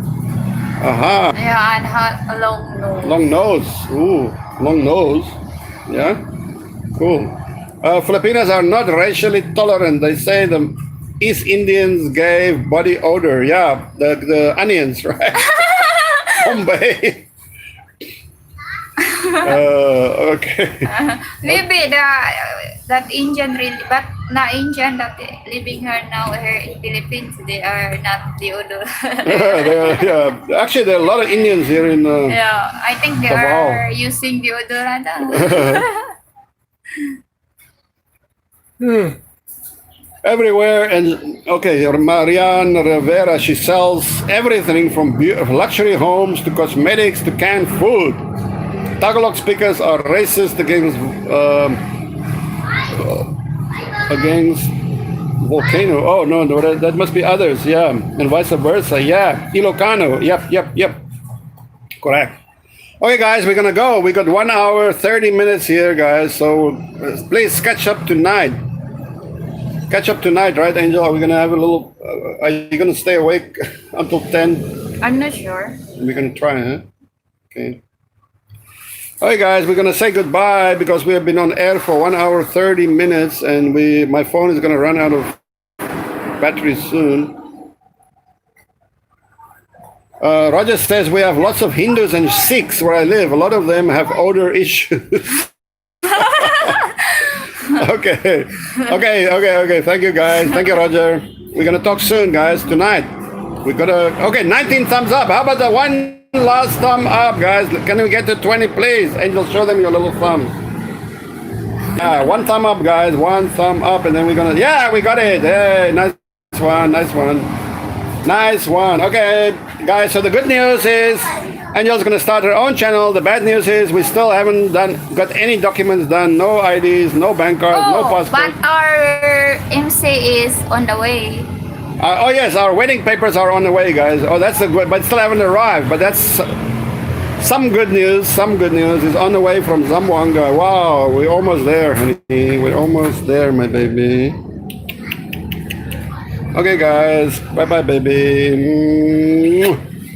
Aha. Yeah, and had a long nose. Long nose. Ooh, long nose. Yeah. Cool. Filipinos are not racially tolerant. They say the East Indians gave body odor. Yeah, the onions, right? Bombay. Okay. Maybe that Indian really, but not Indian that living here now here in Philippines. They are not the odor. Yeah. Actually, there are a lot of Indians here in. Yeah, I think they Davao. are using deodorant. Everywhere. And okay, Marianne Rivera, she sells everything from luxury homes to cosmetics to canned food. Tagalog speakers are racist against volcano. Oh no, that must be others. Yeah, and vice versa. Yeah, Ilocano. Yep. Correct. Okay, guys, we're gonna go. We got 1 hour 30 minutes here, guys. So please catch up tonight. Catch up tonight, right, Angel? Are we gonna have a little? Are you gonna stay awake until 10? I'm not sure. We're gonna try, huh? Okay. Alright, guys, we're gonna say goodbye because we have been on air for 1 hour 30 minutes, and my phone is gonna run out of battery soon. Roger says we have lots of Hindus and Sikhs where I live. A lot of them have odor issues. Okay. Thank you, guys. Thank you, Roger. We're gonna talk soon, guys. Tonight. We gotta. Okay, 19 thumbs up. How about the one last thumb up, guys? Can we get to 20, please? Angel, show them your little thumb. Yeah, one thumb up, guys. One thumb up, and then we're gonna. Yeah, we got it. Hey, nice one. Nice one. Okay, guys. So the good news is Angel's gonna start her own channel. The bad news is we still haven't got any documents done. No IDs, no bank cards, no passport. But our MC is on the way. Oh yes, our wedding papers are on the way, guys. Oh, that's good, but still haven't arrived. But that's some good news. Some good news is on the way from Zamboanga. Wow, we're almost there, honey. We're almost there, my baby. Okay, guys. Bye, baby.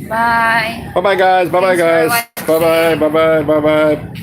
Bye. Bye, guys. Bye, Thanks for guys. watching. Bye.